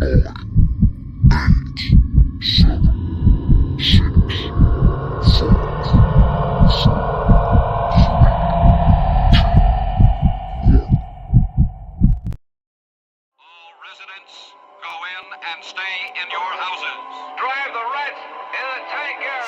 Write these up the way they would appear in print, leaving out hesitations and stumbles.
Residents, go in and stay in your houses. Drive the rats in the tank area.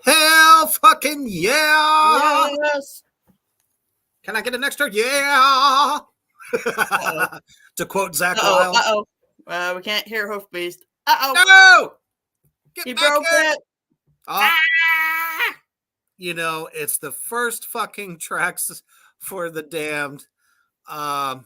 Hell fucking yeah! Yes. Can I get an extra yeah? To quote Zach Wild. We can't hear Hoof Beast. No! Get He back broke here! it. You know, it's the first fucking tracks for the damned. And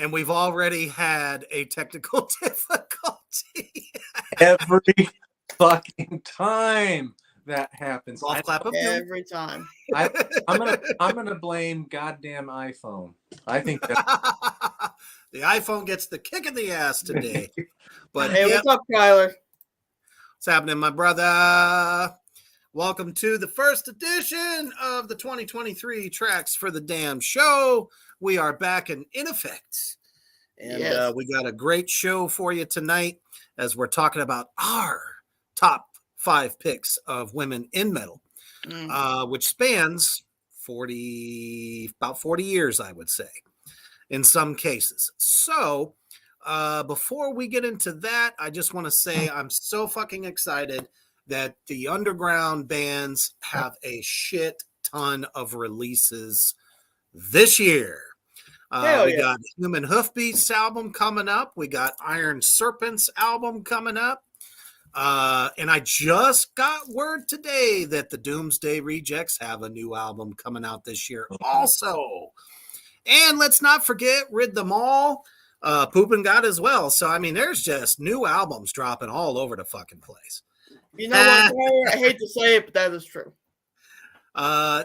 we've already had a technical difficulty. Every fucking time that happens. Golf clap of doom. Every time. I'm gonna blame goddamn iPhone. I think that The iPhone gets the kick in the ass today. But Hey, yep, what's up, Kyler? what's happening, my brother? Welcome to the first edition of the 2023 Tracks for the Damn Show. We are back in effect. And Yes. we got a great show for you tonight as we're talking about our top 5 picks of women in metal, which spans about 40 years, I would say, in some cases. So before we get into that, I just want to say I'm so fucking excited that the underground bands have a shit ton of releases this year. We got Human Hoof Beast album coming up. We got Iron Serpent's album coming up. And I just got word today that the Doomsday Rejects have a new album coming out this year also. And let's not forget Rid Them All, Poopin' God as well. So, I mean, there's just new albums dropping all over the fucking place. You know what, Kyler? I hate to say it, but that is true.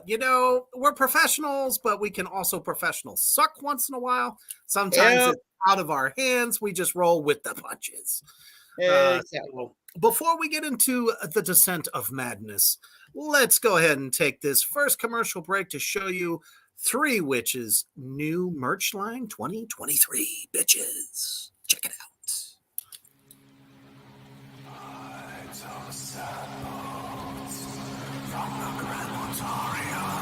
You know, we're professionals, but we can also professional suck once in a while. Sometimes it's out of our hands. We just roll with the punches. So before we get into the descent of madness, let's go ahead and take this first commercial break to show you Three Witches' new merch line 2023, bitches. Check it out. From the crematorium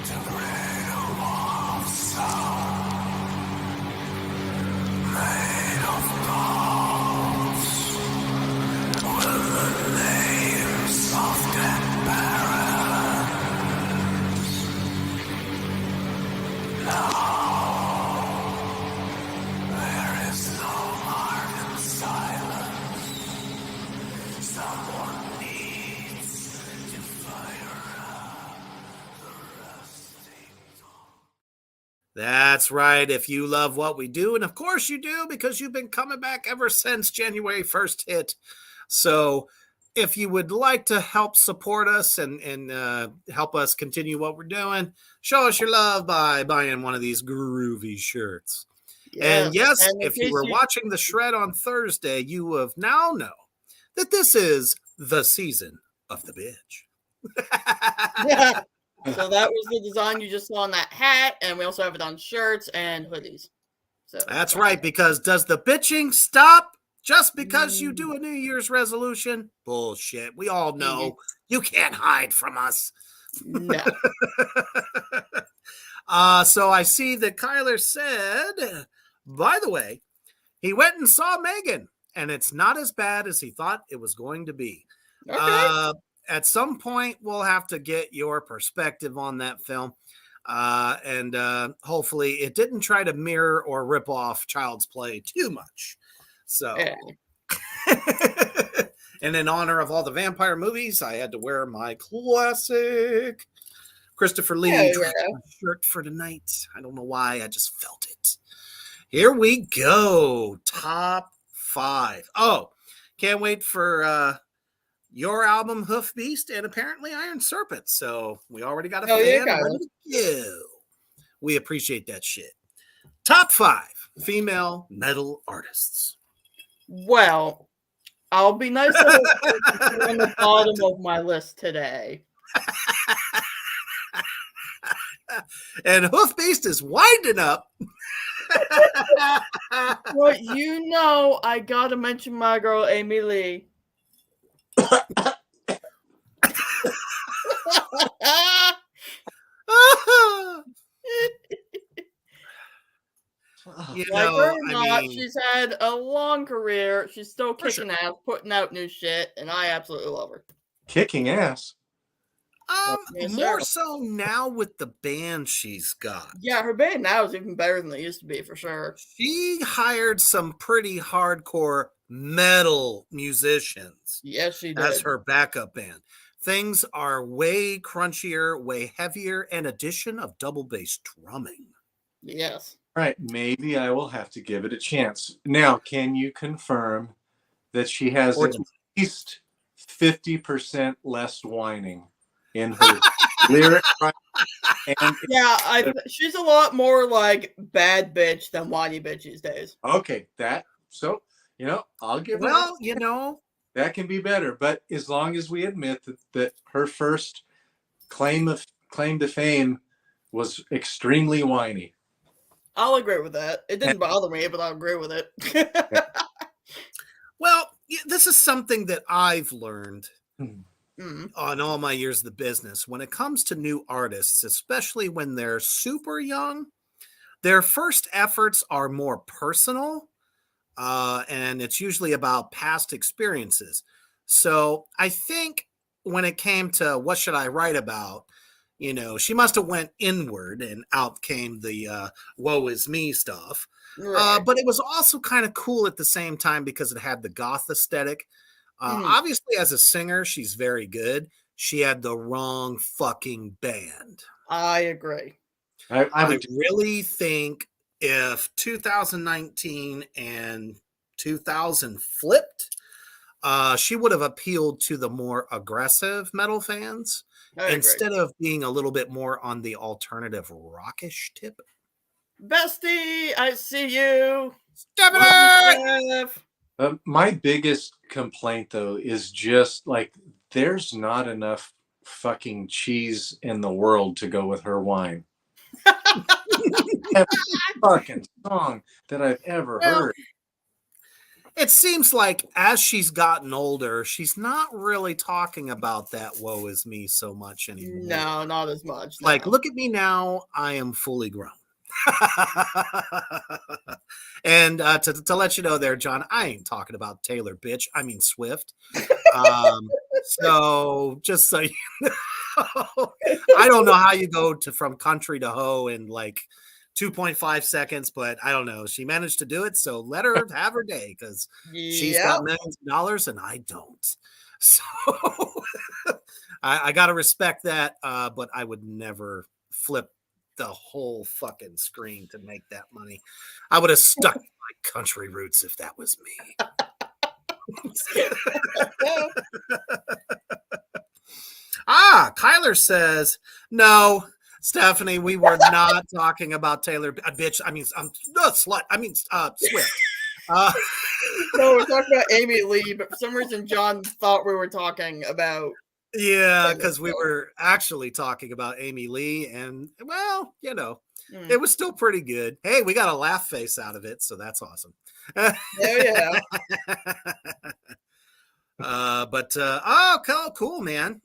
to the riddle of sound, made of thoughts, with the layers soft and barren. Now there is no heart in silence. Someone needs to fire up the rusting dawn. That's right. If you love what we do, and of course you do because you've been coming back ever since January 1st hit. So if you would like to help support us and help us continue what we're doing, show us your love by buying one of these groovy shirts. And yes, if you were watching the shred on Thursday, you have now know that this is the season of the bitch. Yeah. So that was the design you just saw on that hat, and we also have it on shirts and hoodies. So That's right, because does the bitching stop just because you do a New Year's resolution? Bullshit. We all know you can't hide from us. No. So I see that Kyler said, by the way, he went and saw Megan, and it's not as bad as he thought it was going to be. Okay. At some point, we'll have to get your perspective on that film. And hopefully it didn't try to mirror or rip off Child's Play too much. So, and in honor of all the vampire movies, I had to wear my classic Christopher Lee shirt for tonight. I don't know why. I just felt it. Here we go. Top 5. Oh, can't wait for your album, Hoof Beast, and apparently Iron Serpent. So we already got a Oh, yeah, fan got ready to go. We appreciate that shit. Top 5 female metal artists. Well, I'll be nice to on the bottom of my list today. And Hoof Beast is winding up. Well, you know, I gotta mention my girl Amy Lee. You Like know, her or I not, mean, she's had a long career. She's still For sure. kicking ass, putting out new shit, and I absolutely love her. Kicking ass. Yes, more sir. so now with the band she's got. Yeah, her band now is even better than they used to be, for sure. She hired some pretty hardcore metal musicians Yes, she did. as her backup band. Things are way crunchier, way heavier, and addition of double bass drumming. Yes. Right. Maybe I will have to give it a chance. Now, can you confirm that she has Or at least 50% less whining in her lyric? Right? And Yeah, she's a lot more like bad bitch than whiny bitch these days. okay, so I'll give her Well, you know, that can be better, but as long as we admit that her first claim to fame was extremely whiny. I'll agree with that. It didn't bother me, but I'll agree with it. well, this is something that I've learned Mm. on all my years of the business. When it comes to new artists, especially when they're super young, their first efforts are more personal, and it's usually about past experiences. So I think when it came to what should I write about, you know, she must have went inward and out came the woe is me stuff. Right. But it was also kind of cool at the same time because it had the goth aesthetic. Obviously, as a singer, she's very good. She had the wrong fucking band. I agree. I really think if 2019 and 2000 flipped, she would have appealed to the more aggressive metal fans instead of being a little bit more on the alternative rockish tip. Bestie, I see you. Stephanie! My biggest complaint, though, is just like there's not enough fucking cheese in the world to go with her wine. Every fucking song that I've ever heard. It seems like as she's gotten older, she's not really talking about that woe is me so much anymore. No, not as much. Like, no. look at me now. I am fully grown. And to let you know there, John, I ain't talking about Taylor, bitch. I mean Swift. So just so you know, I don't know how you go from country to hoe in like 2.5 seconds, but I don't know. She managed to do it, so let her have her day because she's got millions of dollars and I don't. So I got to respect that, but I would never flip the whole fucking screen to make that money. I would have stuck to my country roots if that was me. Kyler says, no, Stephanie, we were not talking about Taylor. Bitch, I mean, slut. I mean, Swift. No, we're talking about Amy Lee, but for some reason, John thought we were talking about. Yeah, because we were actually talking about Amy Lee, and well, you know, it was still pretty good. Hey, we got a laugh face out of it, so that's awesome. Oh yeah. Cool, man.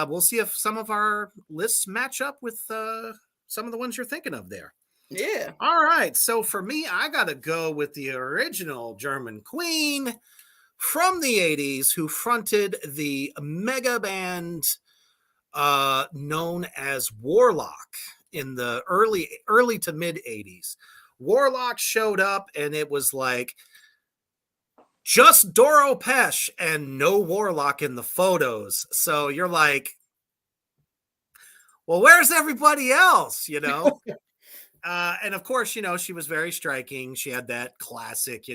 We'll see if some of our lists match up with some of the ones you're thinking of there. Yeah. All right. So for me, I got to go with the original German queen from the 80s who fronted the mega band known as Warlock in the early to mid 80s. Warlock showed up and it was like just Doro Pesh and no Warlock in the photos. So you're like, well, where's everybody else? You know? And of course, she was very striking. She had that classic,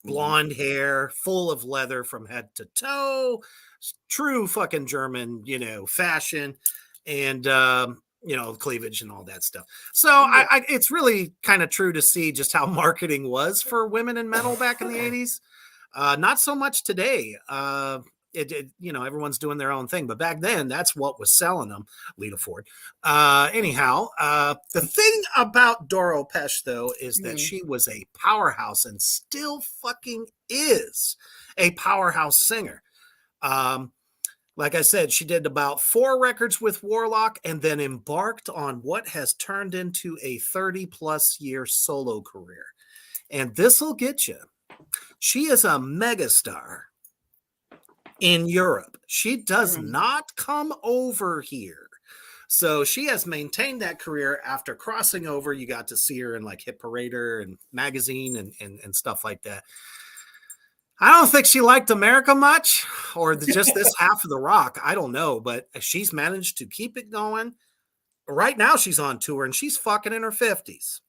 blonde hair, full of leather from head to toe, true fucking German, fashion, and cleavage and all that stuff. So it's really kind of true to see just how marketing was for women in metal back in the 80s. Not so much today. Everyone's doing their own thing, but back then that's what was selling them. Lita Ford. Anyhow, the thing about Doro Pesch, though, is that she was a powerhouse and still fucking is a powerhouse singer. Like I said, she did about 4 records with Warlock and then embarked on what has turned into a 30-plus year solo career. And this will get you. She is a megastar in Europe. She does not come over here. So she has maintained that career after crossing over. You got to see her in like Hit Parader and magazine and stuff like that. I don't think she liked America much, or just this half of the rock. I don't know, but she's managed to keep it going. Right now she's on tour and she's fucking in her 50s.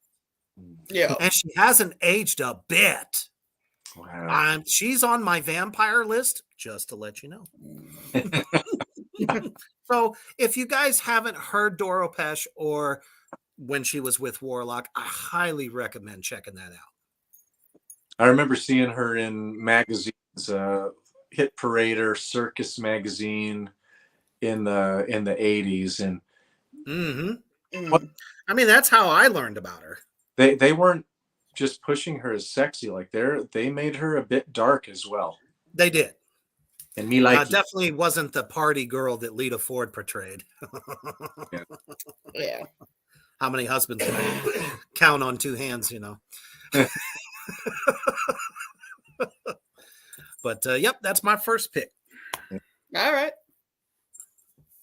Yeah. And she hasn't aged a bit. Wow. She's on my vampire list, just to let you know. So if you guys haven't heard Doro Pesch or when she was with Warlock, I highly recommend checking that out. I remember seeing her in magazines, Hit Parader, Circus magazine in the 80s, and I mean, that's how I learned about her. They weren't just pushing her as sexy, like they made her a bit dark as well. They did. And me like definitely wasn't the party girl that Lita Ford portrayed. Yeah. How many husbands can I count on 2 hands, But yep, that's my first pick. All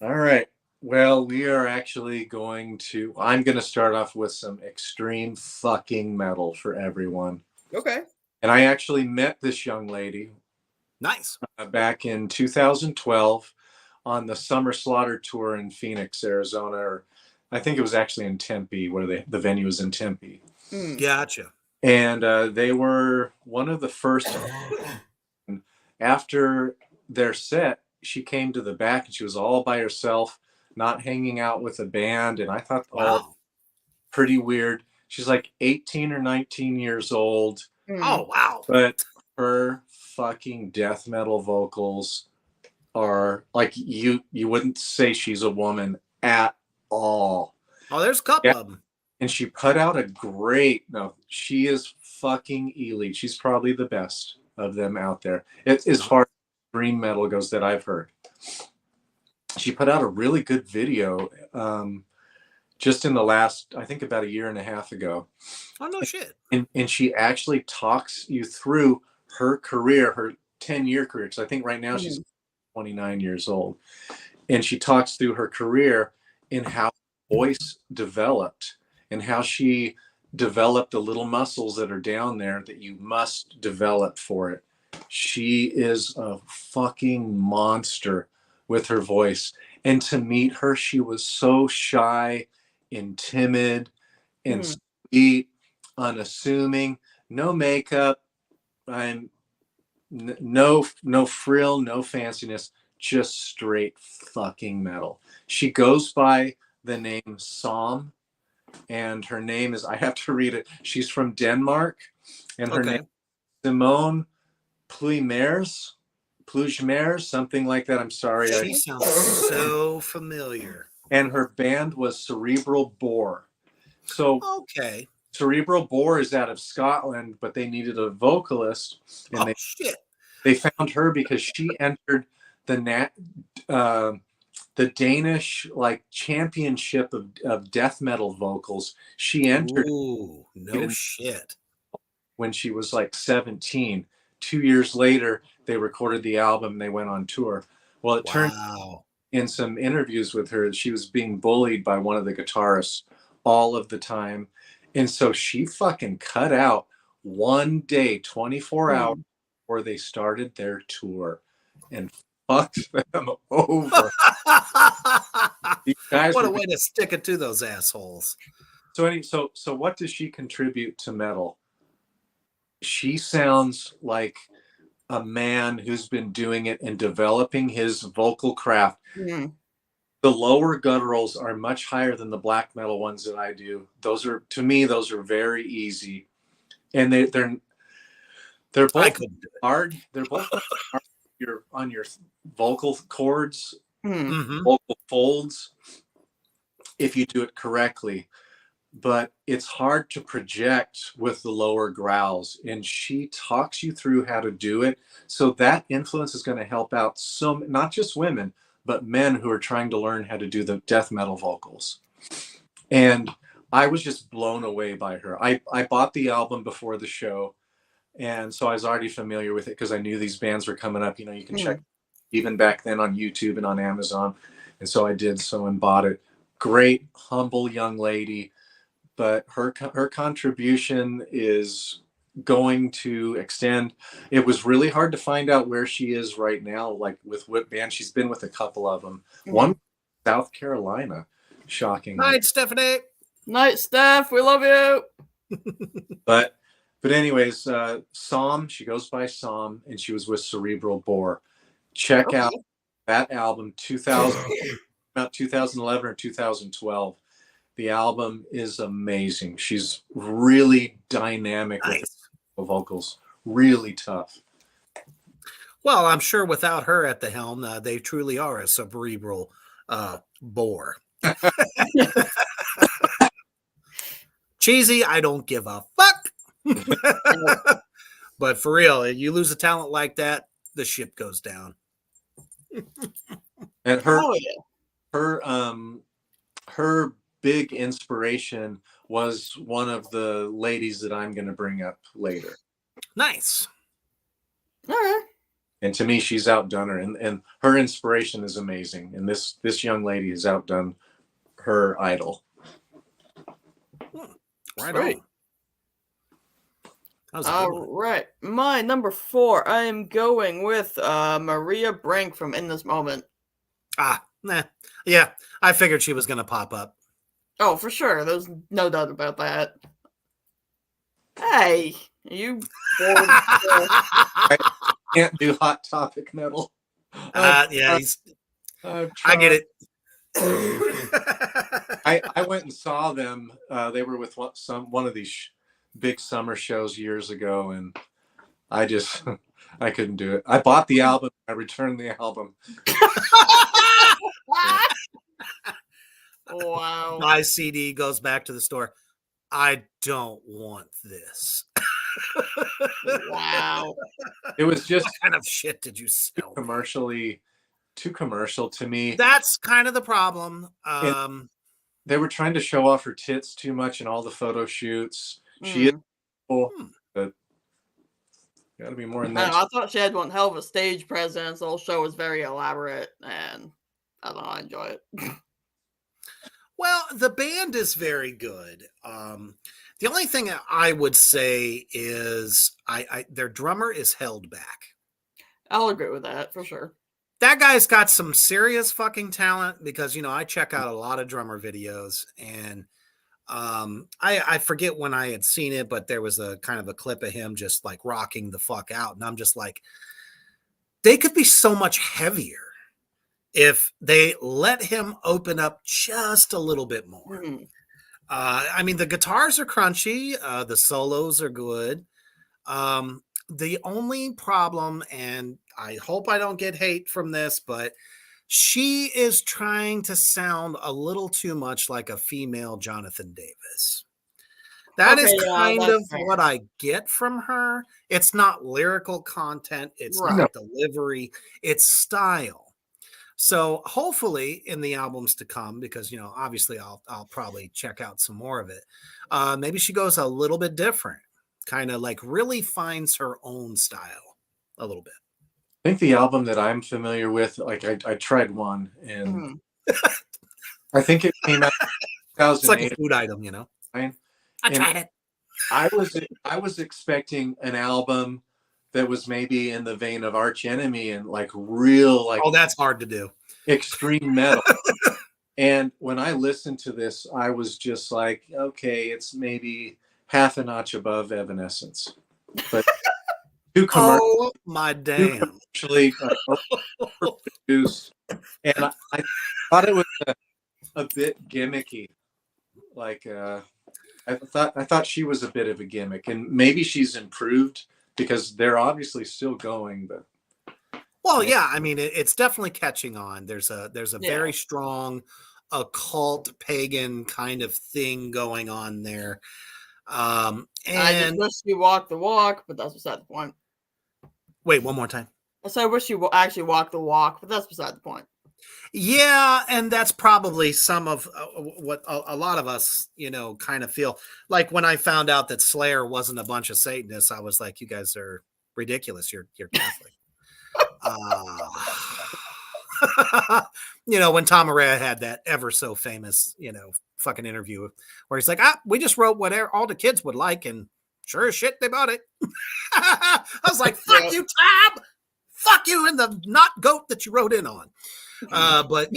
right. Well, we are actually I'm going to start off with some extreme fucking metal for everyone. Okay. And I actually met this young lady. Nice. Back in 2012 on the Summer Slaughter tour in Phoenix, Arizona, or I think it was actually in Tempe, where the venue was in Tempe. Gotcha. And they were one of the first. After their set, she came to the back and she was all by herself, not hanging out with a band. And I thought, pretty weird. She's like 18 or 19 years old. Oh, wow. But her fucking death metal vocals are like, you wouldn't say she's a woman at all. Oh, there's a couple of them. And she put out she is fucking elite. She's probably the best of them out there, as far as extreme metal goes that I've heard. She put out a really good video just in the last, I think about a year and a half ago. Oh, no shit. And she actually talks you through her career, her 10-year career, because I think right now she's 29 years old. And she talks through her career and how her voice developed and how she developed the little muscles that are down there that you must develop for it. She is a fucking monster with her voice. And to meet her, she was so shy and timid and sweet, unassuming, no makeup, no frill, no fanciness, just straight fucking metal. She goes by the name Psalm, and her name is, I have to read it. She's from Denmark, and her name is Simone Plumers, something like that. I'm sorry. She sounds so familiar. And her band was Cerebral Bore. So Cerebral Bore is out of Scotland, but they needed a vocalist, and they found her because she entered the Danish like championship of death metal vocals. She entered. Ooh, no shit. When she was like 17. 2 years later, they recorded the album and they went on tour. Well, it turned in some interviews with her, she was being bullied by one of the guitarists all of the time. And so she fucking cut out one day, 24 hours before they started their tour and fucked them over. What a way to stick it to those assholes. So what does she contribute to metal? She sounds like a man who's been doing it and developing his vocal craft. Mm. The lower gutturals are much higher than the black metal ones that I do. Those are, to me, those are very easy, and they're both hard. They're both hard on your vocal cords, Mm. vocal folds, if you do it correctly. But it's hard to project with the lower growls, and she talks you through how to do it. So that influence is going to help out some, not just women, but men who are trying to learn how to do the death metal vocals. And I was just blown away by her. I bought the album before the show, and so I was already familiar with it because I knew these bands were coming up. You know, you can check even back then on YouTube and on Amazon. And so I did so and bought it. Great, humble young lady. But her contribution is going to extend. It was really hard to find out where she is right now, like with what band. She's been with a couple of them. One, South Carolina, shockingly. Night, Stephanie. Night, Steph. We love you. But anyways, Psalm, she goes by Psalm, and she was with Cerebral Bore. Check out that album, about 2011 or 2012. The album is amazing. She's really dynamic with the vocals, really tough. Well, I'm sure without her at the helm, they truly are a cerebral bore. Cheesy, I don't give a fuck. But for real, you lose a talent like that, the ship goes down. And her big inspiration was one of the ladies that I'm going to bring up later. Nice. All right. And to me, she's outdone her, and her inspiration is amazing. And this young lady has outdone her idol. Right on. All right. My number 4, I am going with Maria Brink from In This Moment. Yeah, I figured she was going to pop up. Oh, for sure. There's no doubt about that. Hey, you bored? I can't do Hot Topic metal. I get it. I went and saw them. They were with one of these big summer shows years ago, and I couldn't do it. I bought the album. I returned the album. Wow. My CD goes back to the store. I don't want this. Wow. It was just what kind of shit did you sell? Too commercial to me. That's kind of the problem. They were trying to show off her tits too much in all the photo shoots. She is cool, but gotta be more in that. I thought she had one hell of a stage presence. The whole show was very elaborate, and I don't know, I enjoy it. Well, the band is very good. The only thing I would say is their drummer is held back. I'll agree with that for sure. That guy's got some serious fucking talent because, I check out a lot of drummer videos, and I forget when I had seen it, but there was a kind of a clip of him just like rocking the fuck out. And I'm just like, they could be so much heavier if they let him open up just a little bit more. I mean, the guitars are crunchy. The solos are good. The only problem, and I hope I don't get hate from this, but she is trying to sound a little too much like a female Jonathan Davis. That is kind of what I get from her. It's not lyrical content. It's not delivery. It's style. So hopefully in the albums to come, because, obviously I'll probably check out some more of it. Maybe she goes a little bit different, kind of like really finds her own style a little bit. I think the album that I'm familiar with, like I tried one, and I think it came out in 2008. It's like a food item, I tried it. I was expecting an album that was maybe in the vein of Arch Enemy and like real, like, oh, that's hard to do. Extreme metal. And when I listened to this, I was just like, okay, it's maybe half a notch above Evanescence, but too commercial, Oh my too damn. commercially overproduced, and I thought it was a bit gimmicky. Like I thought she was a bit of a gimmick, and maybe she's improved because they're obviously still going. But Well, yeah, I mean, it's definitely catching on. There's a Yeah. very strong occult pagan kind of thing going on there. I just And wish you walked the walk, but that's beside the point. wait, one more time. So I wish you actually walked the walk, but that's beside the point. Yeah, and that's probably some of what a lot of us, kind of feel like when I found out that Slayer wasn't a bunch of Satanists. I was like, you guys are ridiculous. You're Catholic. When Tom Araya had that ever so famous, fucking interview where he's like, we just wrote whatever all the kids would like, and sure as shit, they bought it. I was like, fuck you, Tom. Fuck you and the not goat that you wrote in on. But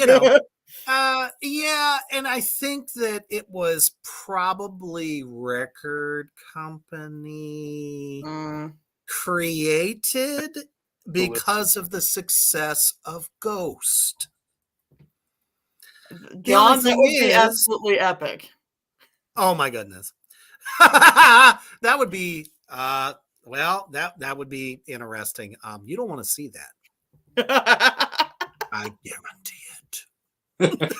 yeah, and I think that it was probably record company created because of the success of Ghost. John, that would be absolutely epic. Oh my goodness. That would be well, that would be interesting. You don't want to see that. I guarantee it.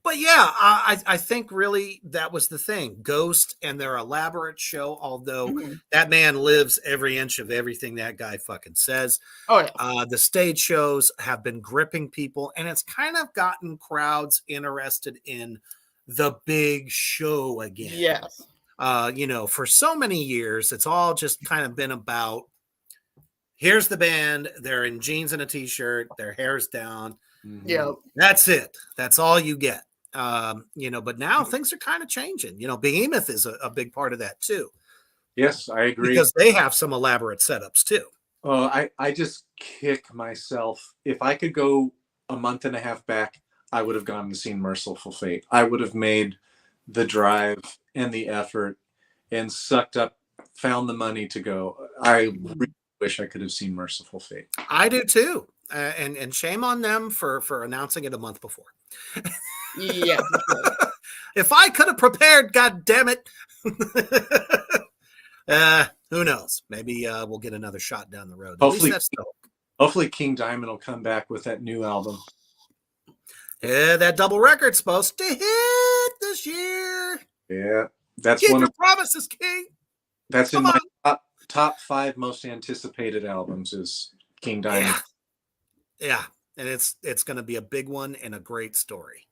But yeah, I think really that was the thing. Ghost and their elaborate show, although that man lives every inch of everything that guy fucking says. Oh yeah. The stage shows have been gripping people, and it's kind of gotten crowds interested in the big show again. Yes. For so many years, it's all just kind of been about, here's the band, they're in jeans and a t-shirt, their hair's down. Yeah. That's it. That's all you get. But now things are kind of changing. Behemoth is a big part of that too. Yes, I agree. Because they have some elaborate setups too. I just kick myself. If I could go a month and a half back, I would have gone and seen Merciful Fate. I would have made the drive and the effort and found the money to go. I really wish I could have seen Merciful Fate. I do too. And shame on them for announcing it a month before. Yeah. If I could have prepared, God damn it. Who knows? Maybe we'll get another shot down the road. Hopefully King Diamond will come back with that new album. Yeah, that double record's supposed to hit this year. Yeah, that's Keep one your of promises, King. That's Come in my top 5 most anticipated albums is King Diamond. Yeah, and it's going to be a big one and a great story.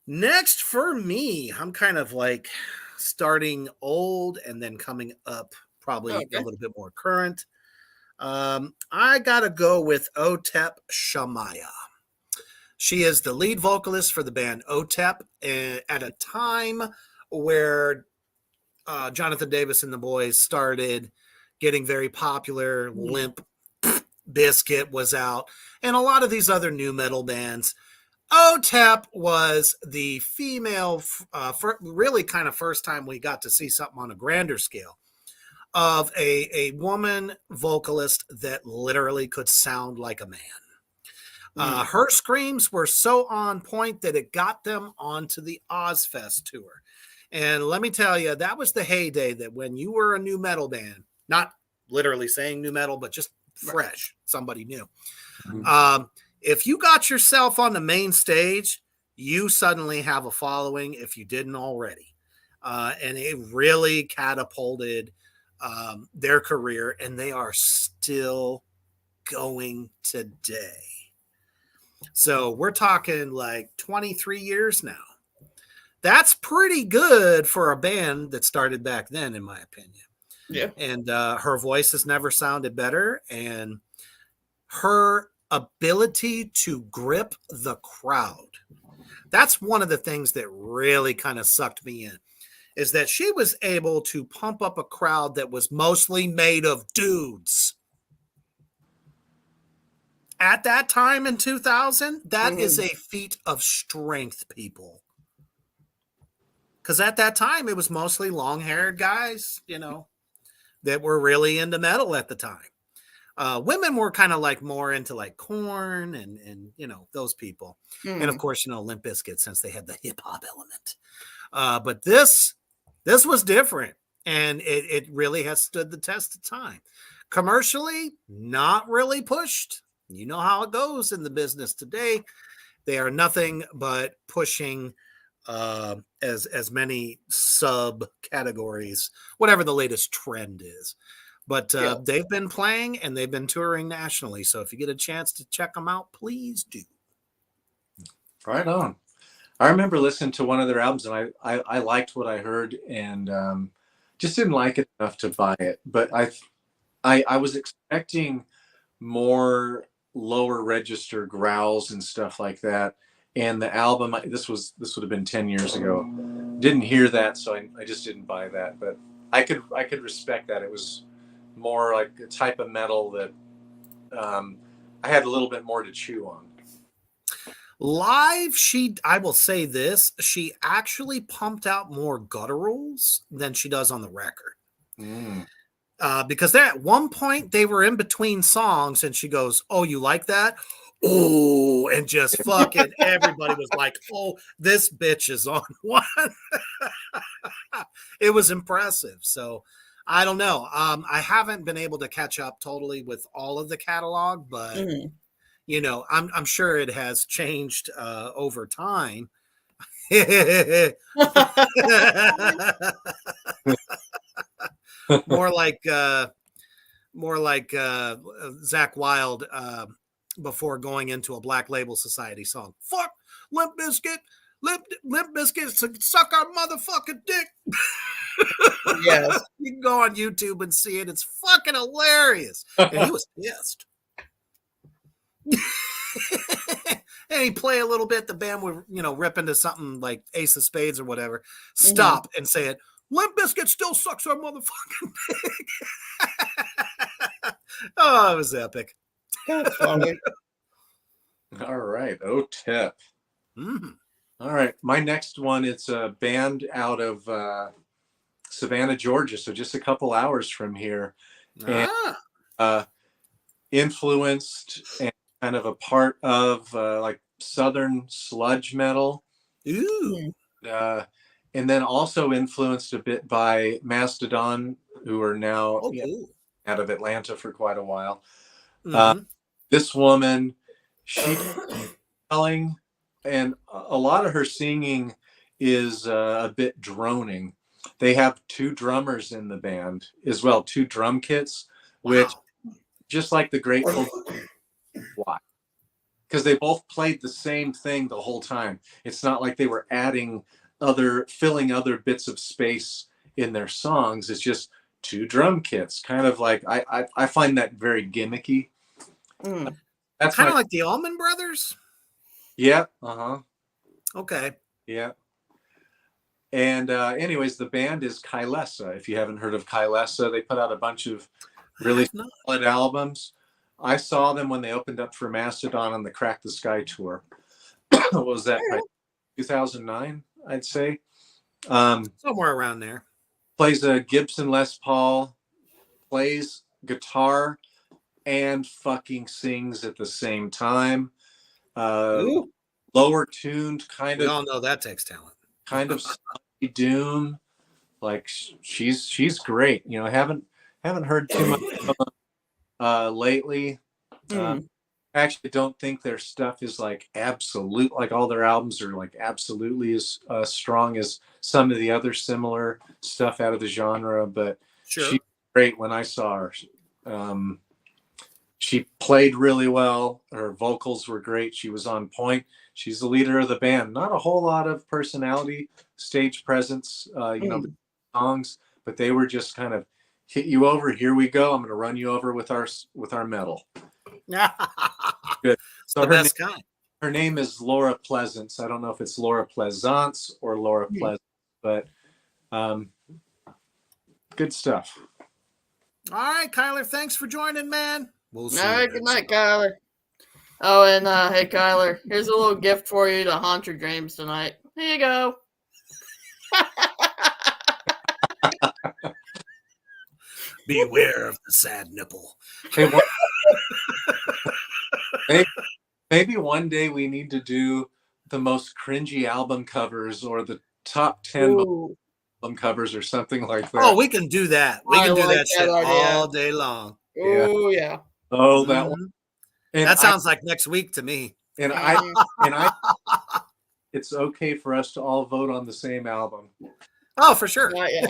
Next for me, I'm kind of like starting old and then coming up probably a little bit more current. I got to go with Otep Shamaya. She is the lead vocalist for the band Otep at a time where Jonathan Davis and the Boys started getting very popular. Limp Bizkit was out, and a lot of these other new metal bands. Otep was the female, really kind of first time we got to see something on a grander scale of a woman vocalist that literally could sound like a man. Her screams were so on point that it got them onto the Ozfest tour. And let me tell you, that was the heyday that when you were a new metal band, not literally saying new metal, but just fresh, somebody new. If you got yourself on the main stage, you suddenly have a following if you didn't already. And it really catapulted their career, and they are still going today. So we're talking like 23 years now. That's pretty good for a band that started back then, in my opinion. Yeah. And her voice has never sounded better. And her ability to grip the crowd. That's one of the things that really kind of sucked me in, is that she was able to pump up a crowd that was mostly made of dudes. At that time in 2000, that is Mhm. a feat of strength, people. Because at that time, it was mostly long-haired guys, that were really into metal at the time. Women were kind of like more into like Korn and those people, and of Mhm. course Limp Bizkit, since they had the hip hop element. But this was different, and it really has stood the test of time. Commercially, not really pushed. You know how it goes in the business today. They are nothing but pushing as many subcategories, whatever the latest trend is. But Yeah. they've been playing and they've been touring nationally. So if you get a chance to check them out, please do. Right on. I remember listening to one of their albums, and I liked what I heard, and just didn't like it enough to buy it. But I was expecting more lower register growls and stuff like that. And the album, this would have been 10 years ago. Didn't hear that, so I just didn't buy that. But I could respect that. It was more like a type of metal that I had a little bit more to chew on. Live, I will say this, she actually pumped out more gutturals than she does on the record. Mm. Because at one point they were in between songs and she goes, "Oh, you like that?" Oh, and just fucking everybody was like, "Oh, this bitch is on one." It was impressive. So I don't know. I haven't been able to catch up totally with all of the catalog, but Mhm. I'm sure it has changed over time. more like Zach Wilde before going into a Black Label Society song. Fuck Limp Bizkit. Limp Bizkit suck our motherfucking dick. Yes. You can go on YouTube and see it. It's fucking hilarious. And he was pissed. And he play a little bit. The band would, rip into something like Ace of Spades or whatever. Stop and say it. Limp Bizkit still sucks our motherfucking dick. Oh, it was epic. That's funny. All right. OTEP. Mm-hmm. All right. My next one, it's a band out of Savannah, Georgia. So just a couple hours from here. And influenced and kind of a part of like Southern sludge metal. Ooh. And then also influenced a bit by Mastodon, who are now cool. Out of Atlanta for quite a while. Mm-hmm. This woman, she's telling, and a lot of her singing is a bit droning. They have two drummers in the band as well, two drum kits, which just like the Grateful, why? Because they both played the same thing the whole time. It's not like they were filling other bits of space in their songs. It's just two drum kits, kind of like I find that very gimmicky. That's kind of like the Allman Brothers. Yeah. Okay. Yeah. And anyways, the band is Kylesa. If you haven't heard of Kylesa, they put out a bunch of really solid albums. I saw them when they opened up for Mastodon on the Crack the Sky tour. What was that? 2009, I'd say. Somewhere around there. Plays a Gibson Les Paul, plays guitar, and fucking sings at the same time. Lower tuned, kind of. We all know that takes talent. Kind of doom. Like she's great. Haven't heard too much of lately. I actually don't think their stuff is like absolute, like all their albums are like absolutely as strong as some of the other similar stuff out of the genre, but she's great. When I saw her, she played really well. Her vocals were great. She was on point. She's the leader of the band. Not a whole lot of personality, stage presence, songs, but they were just kind of hit you over. Here we go. I'm going to run you over with our metal. Good. So her name is Laura Pleasance. I don't know if it's Laura Pleasance or Laura Pleasance, but good stuff. All right, Kyler. Thanks for joining, man. We'll see. All right. Good night, Kyler. Oh, and hey, Kyler, here's a little gift for you to haunt your dreams tonight. Here you go. Beware of the sad nipple. Hey, maybe one day we need to do the most cringy album covers or the top 10 Ooh, album covers or something like that. Oh, we can do that. We I can do like that that shit idea. all day long. Yeah. ooh, yeah. Oh, that one. Mhm. And That sounds like next week to me. Mhm. it's okay for us to all vote on the same album. Oh, for sure. Yeah.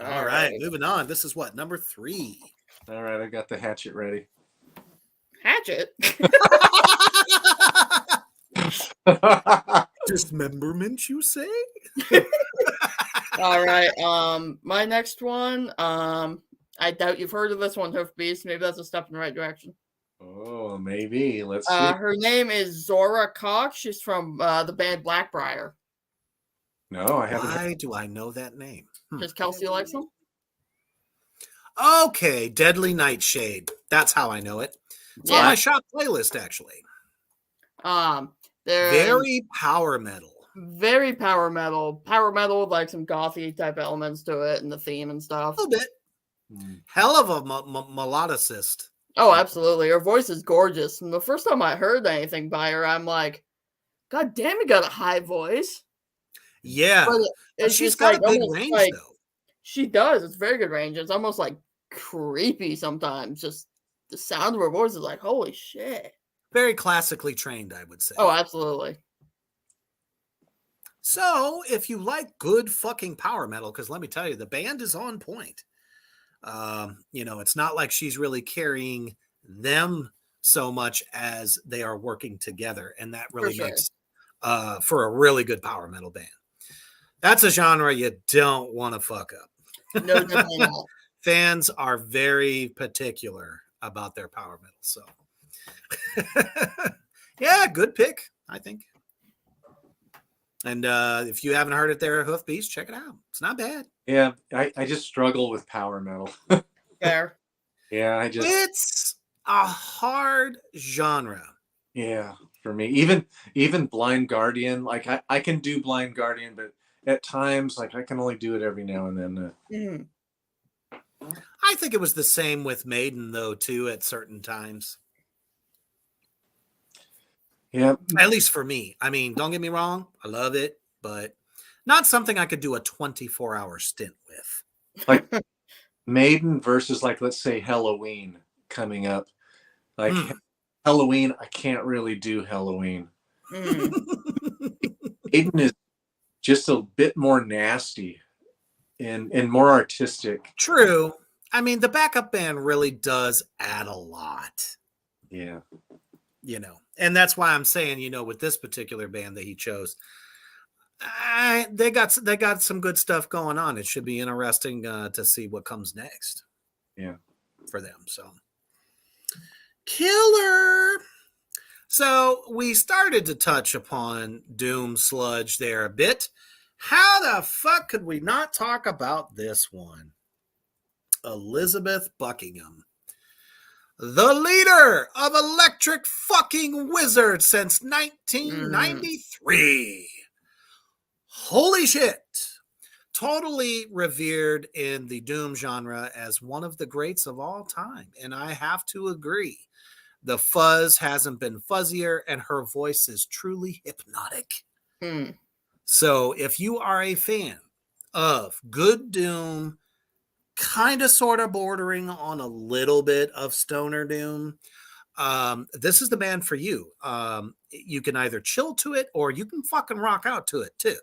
All right, moving on. This is what, number 3. All right, I got the hatchet ready. Hatchet. Dismemberment, you say? All right. My next one. I doubt you've heard of this one, Hoofed Beast. Maybe that's a step in the right direction. Oh, maybe. Let's see. Her name is Zora Cox. She's from the band Blackbriar. No, I haven't. Why do I know that name? Does Kelsey like them? Okay, Deadly Nightshade. That's how I know it. It's on my shop playlist, actually. They're Very power metal. Very power metal. Power metal with like some gothy type elements to it and the theme and stuff. A little bit. Hell of a melodicist. Oh, absolutely. Her voice is gorgeous. And the first time I heard anything by her, I'm like, God damn, you got a high voice. Yeah. But But she's got a big range, though. She does. It's very good range. It's almost like creepy sometimes. Just the sound of her voice is like, holy shit. Very classically trained, I would say. Oh, absolutely. So, if you like good fucking power metal, because let me tell you, the band is on point. It's not like she's really carrying them so much as they are working together, and that really makes for a really good power metal band. That's a genre you don't want to fuck up. No, definitely not. Fans are very particular about their power metal, so yeah, good pick, I think. And if you haven't heard it there, Hoof Beast, check it out. It's not bad. Yeah, I just struggle with power metal. Fair. Yeah, It's a hard genre. Yeah, for me. Even Blind Guardian, like I can do Blind Guardian, but at times, like I can only do it every now and then. I think it was the same with Maiden, though, too, at certain times. Yeah. At least for me. I mean, don't get me wrong. I love it, but not something I could do a 24-hour stint with. Like Maiden versus, like, let's say Halloween coming up. Like Halloween, I can't really do Halloween. Maiden is just a bit more nasty and more artistic. True. I mean, the backup band really does add a lot. Yeah. And that's why I'm saying, with this particular band that he chose, they got some good stuff going on. It should be interesting to see what comes next. Yeah, for them. So, killer. So we started to touch upon Doom Sludge there a bit. How the fuck could we not talk about this one? Elizabeth Buckingham, the leader of Electric Fucking Wizard since 1993. Holy shit. Totally revered in the Doom genre as one of the greats of all time. And I have to agree. The fuzz hasn't been fuzzier, and her voice is truly hypnotic. So if you are a fan of good Doom, kind of sort of bordering on a little bit of stoner Doom, this is the band for you. You can either chill to it or you can fucking rock out to it too.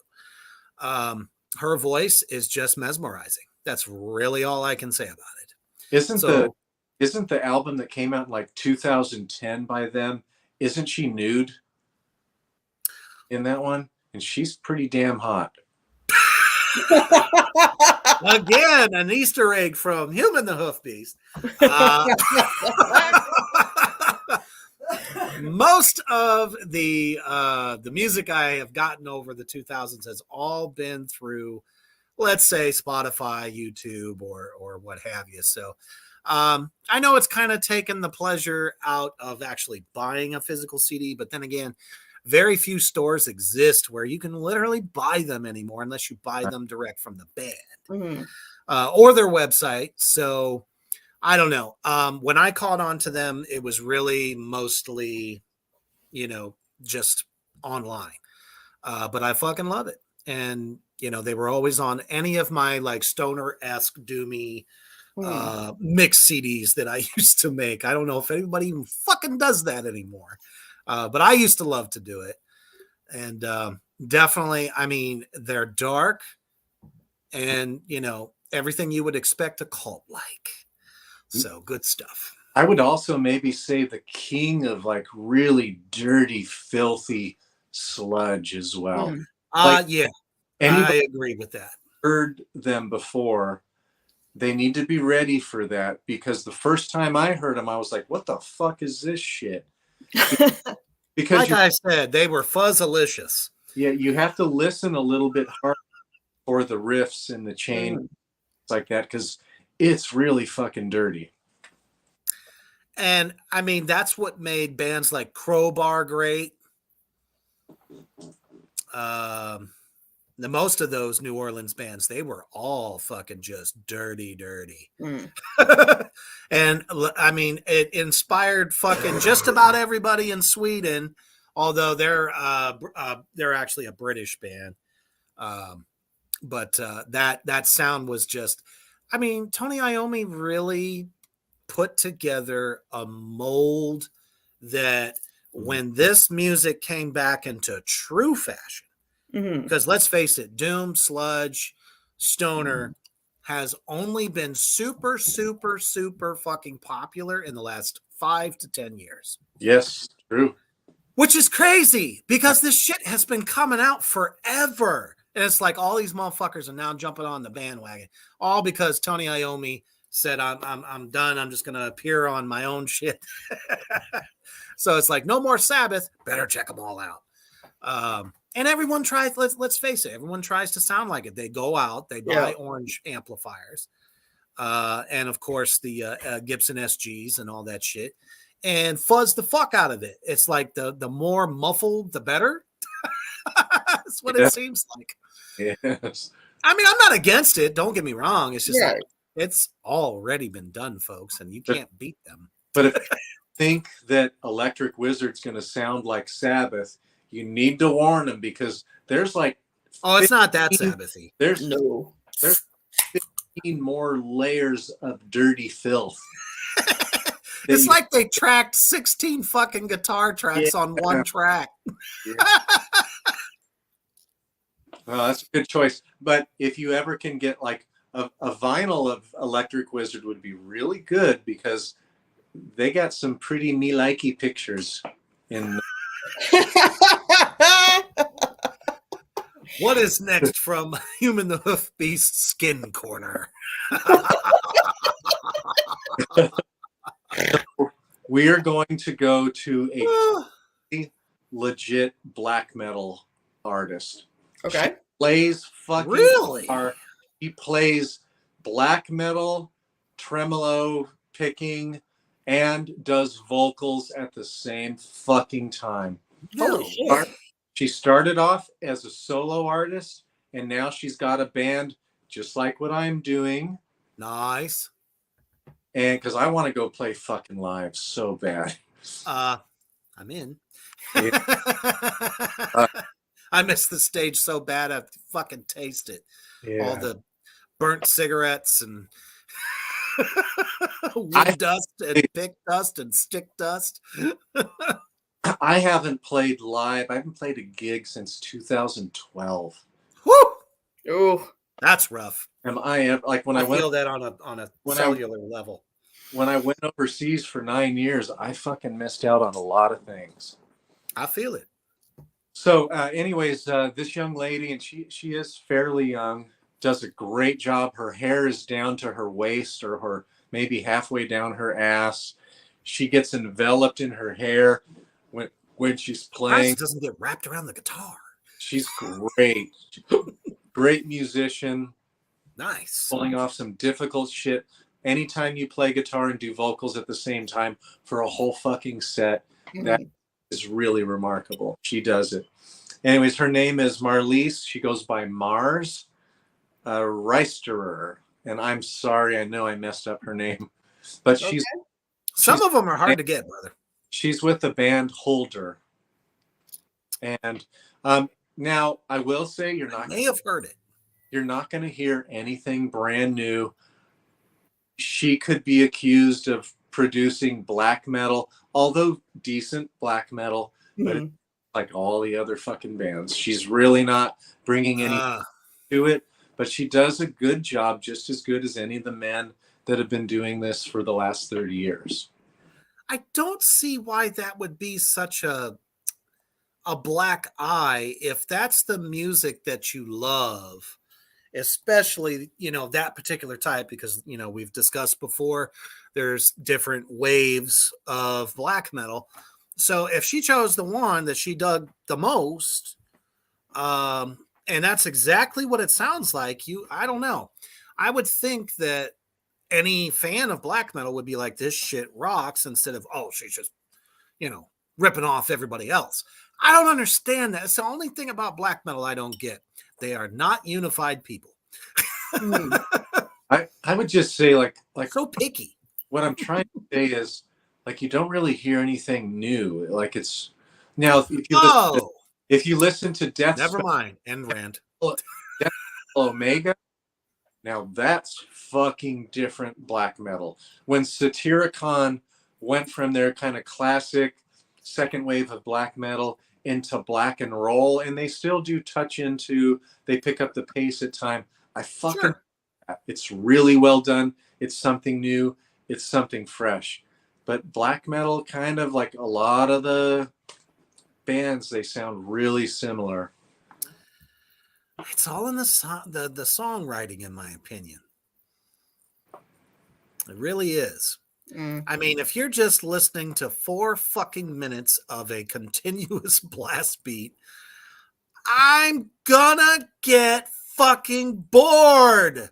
Her voice is just mesmerizing. That's really all I can say about it. Isn't the album that came out in like 2010 by them, isn't she nude in that one? And she's pretty damn hot. Again, an Easter egg from Human The Hoofed Beast. Most of the music I have gotten over the 2000s has all been through let's say Spotify, YouTube, or what have you. So I know it's kind of taken the pleasure out of actually buying a physical CD, but then again, very few stores exist where you can literally buy them anymore unless you buy them direct from the band or their website. So I don't know. When I caught on to them, it was really mostly, just online. But I fucking love it. And, they were always on any of my like stoner-esque doomy mix CDs that I used to make. I don't know if anybody even fucking does that anymore. But I used to love to do it. And definitely, I mean, they're dark and, everything you would expect a cult like. So good stuff. I would also maybe say the king of like really dirty, filthy sludge as well. Yeah, anybody I agree with that. Heard them before, they need to be ready for that, because the first time I heard them, I was like, what the fuck is this shit? Because like I said, they were fuzzalicious. Yeah, you have to listen a little bit hard for the riffs and the chain like that, because it's really fucking dirty. And I mean, that's what made bands like Crowbar great. The most of those New Orleans bands, they were all fucking just dirty. And I mean, it inspired fucking just about everybody in Sweden, although they're actually a British band. But that sound was just, I mean, Tony Iommi really put together a mold that when this music came back into true fashion, because let's face it, doom, sludge, stoner has only been super fucking popular in the last 5 to 10 years. Yes, true. Which is crazy, because this shit has been coming out forever. And it's like all these motherfuckers are now jumping on the bandwagon, all because Tony Iommi said, I'm done. I'm just going to appear on my own shit. So it's like, no more Sabbath. Better check them all out. And everyone tries, let's face it, everyone tries to sound like it. They go out, they buy orange amplifiers. And of course the Gibson SGs and all that shit, and fuzz the fuck out of it. It's like the more muffled, the better. That's what it seems like. Yes. I mean, I'm not against it. Don't get me wrong. It's just like, it's already been done, folks, and you can't beat them. But if you think that Electric Wizard's going to sound like Sabbath, you need to warn them, because there's like, it's not that Sabbathy. There's 15 more layers of dirty filth. It's like they tracked 16 fucking guitar tracks on one track. Well, that's a good choice. But if you ever can get like a vinyl of Electric Wizard, would be really good, because they got some pretty me-likey pictures in. What is next from Human the Hoofed Beast Skin Corner? We are going to go to a legit black metal artist. Okay. She plays fucking guitar. He plays black metal, tremolo picking, and does vocals at the same fucking time. Holy shit. She started off as a solo artist, and now she's got a band just like what I'm doing. Nice. And because I want to go play fucking live so bad. I'm in. I miss the stage so bad I fucking taste it. Yeah. All the burnt cigarettes and wood dust and pick dust and stick dust. I haven't played live. I haven't played a gig since 2012. Woo! Oh, that's rough. I feel that on a cellular level. When I went overseas for 9 years, I fucking missed out on a lot of things. I feel it. So, anyways, this young lady, and she is fairly young, does a great job. Her hair is down to her waist, or her maybe halfway down her ass. She gets enveloped in her hair when she's playing. It doesn't get wrapped around the guitar. She's great. Great musician. Nice. pulling off some difficult shit. Anytime you play guitar and do vocals at the same time for a whole fucking set, that is really remarkable. She does it. Anyways, her name is Marlise. She goes by Mars Reisterer. And I'm sorry, I know I messed up her name. But some of them are hard to get, brother. She's with the band Holder. And now I will say I may have heard it. You're not going to hear anything brand new. She could be accused of producing black metal, although decent black metal, but it's like all the other fucking bands. She's really not bringing any to it, but she does a good job, just as good as any of the men that have been doing this for the last 30 years. I don't see why that would be such a black eye if that's the music that you love, especially, that particular type, because, we've discussed before, there's different waves of black metal. So if she chose the one that she dug the most, and that's exactly what it sounds like, I don't know. I would think that any fan of black metal would be like, this shit rocks, instead of, oh, she's just, ripping off everybody else. I don't understand that. It's the only thing about black metal I don't get. They are not unified people. I would just say like so picky. What I'm trying to say is like you don't really hear anything new. Like it's now if you listen to Death Never mind. End rant. Death Omega, now that's fucking different black metal. When Satyricon went from their kind of classic second wave of black metal into black and roll, and they still do touch into, they pick up the pace at time. I fucking, it's really well done. It's something new. It's something fresh. But black metal, kind of like a lot of the bands, they sound really similar. It's all in the songwriting, in my opinion. It really is. I mean, if you're just listening to 4 fucking minutes of a continuous blast beat, I'm gonna get fucking bored.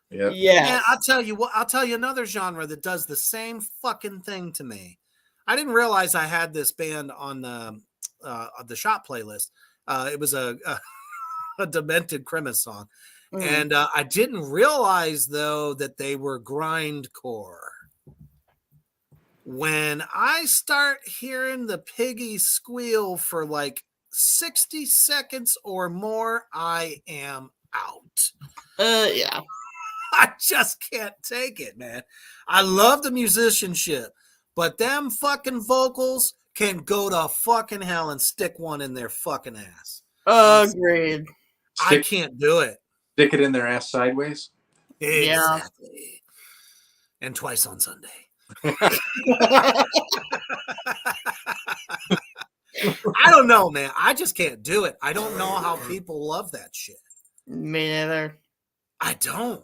Yeah. I'll tell you what, I'll tell you another genre that does the same fucking thing to me. I didn't realize I had this band on the shop playlist. It was a Demented Crimis song. And I didn't realize, though, that they were grindcore. When I start hearing the piggy squeal for like 60 seconds or more, I am out. Yeah. I just can't take it, man. I love the musicianship, but them fucking vocals can go to fucking hell and stick one in their fucking ass. Agreed. I can't do it. Stick it in their ass sideways? Exactly. Yeah. And twice on Sunday. I don't know, man. I just can't do it. I don't know how people love that shit. Me neither. I don't.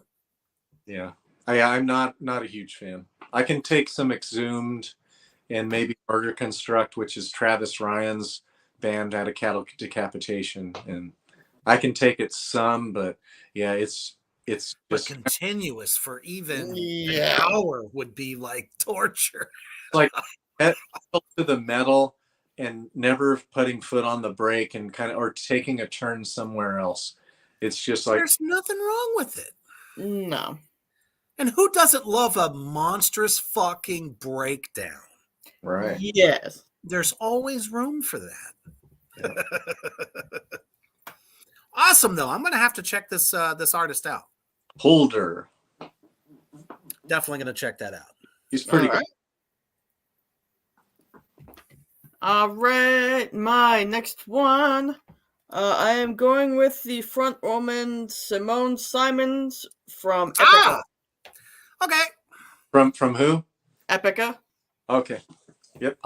Yeah. I'm not a huge fan. I can take some Exhumed and maybe Murder Construct, which is Travis Ryan's band At a Cattle Decapitation, and I can take it some, but yeah, it's just continuous for even an hour would be like torture. Like to the metal and never putting foot on the brake and kind of or taking a turn somewhere else. It's just like there's nothing wrong with it. No. And who doesn't love a monstrous fucking breakdown? Right. Yes. There's always room for that. Yeah. Awesome, though. I'm going to have to check this artist out. Holder. Definitely going to check that out. He's pretty good. All right, my next one. I am going with the front woman Simone Simons from Epica. Okay. From who? Epica. Okay. Yep.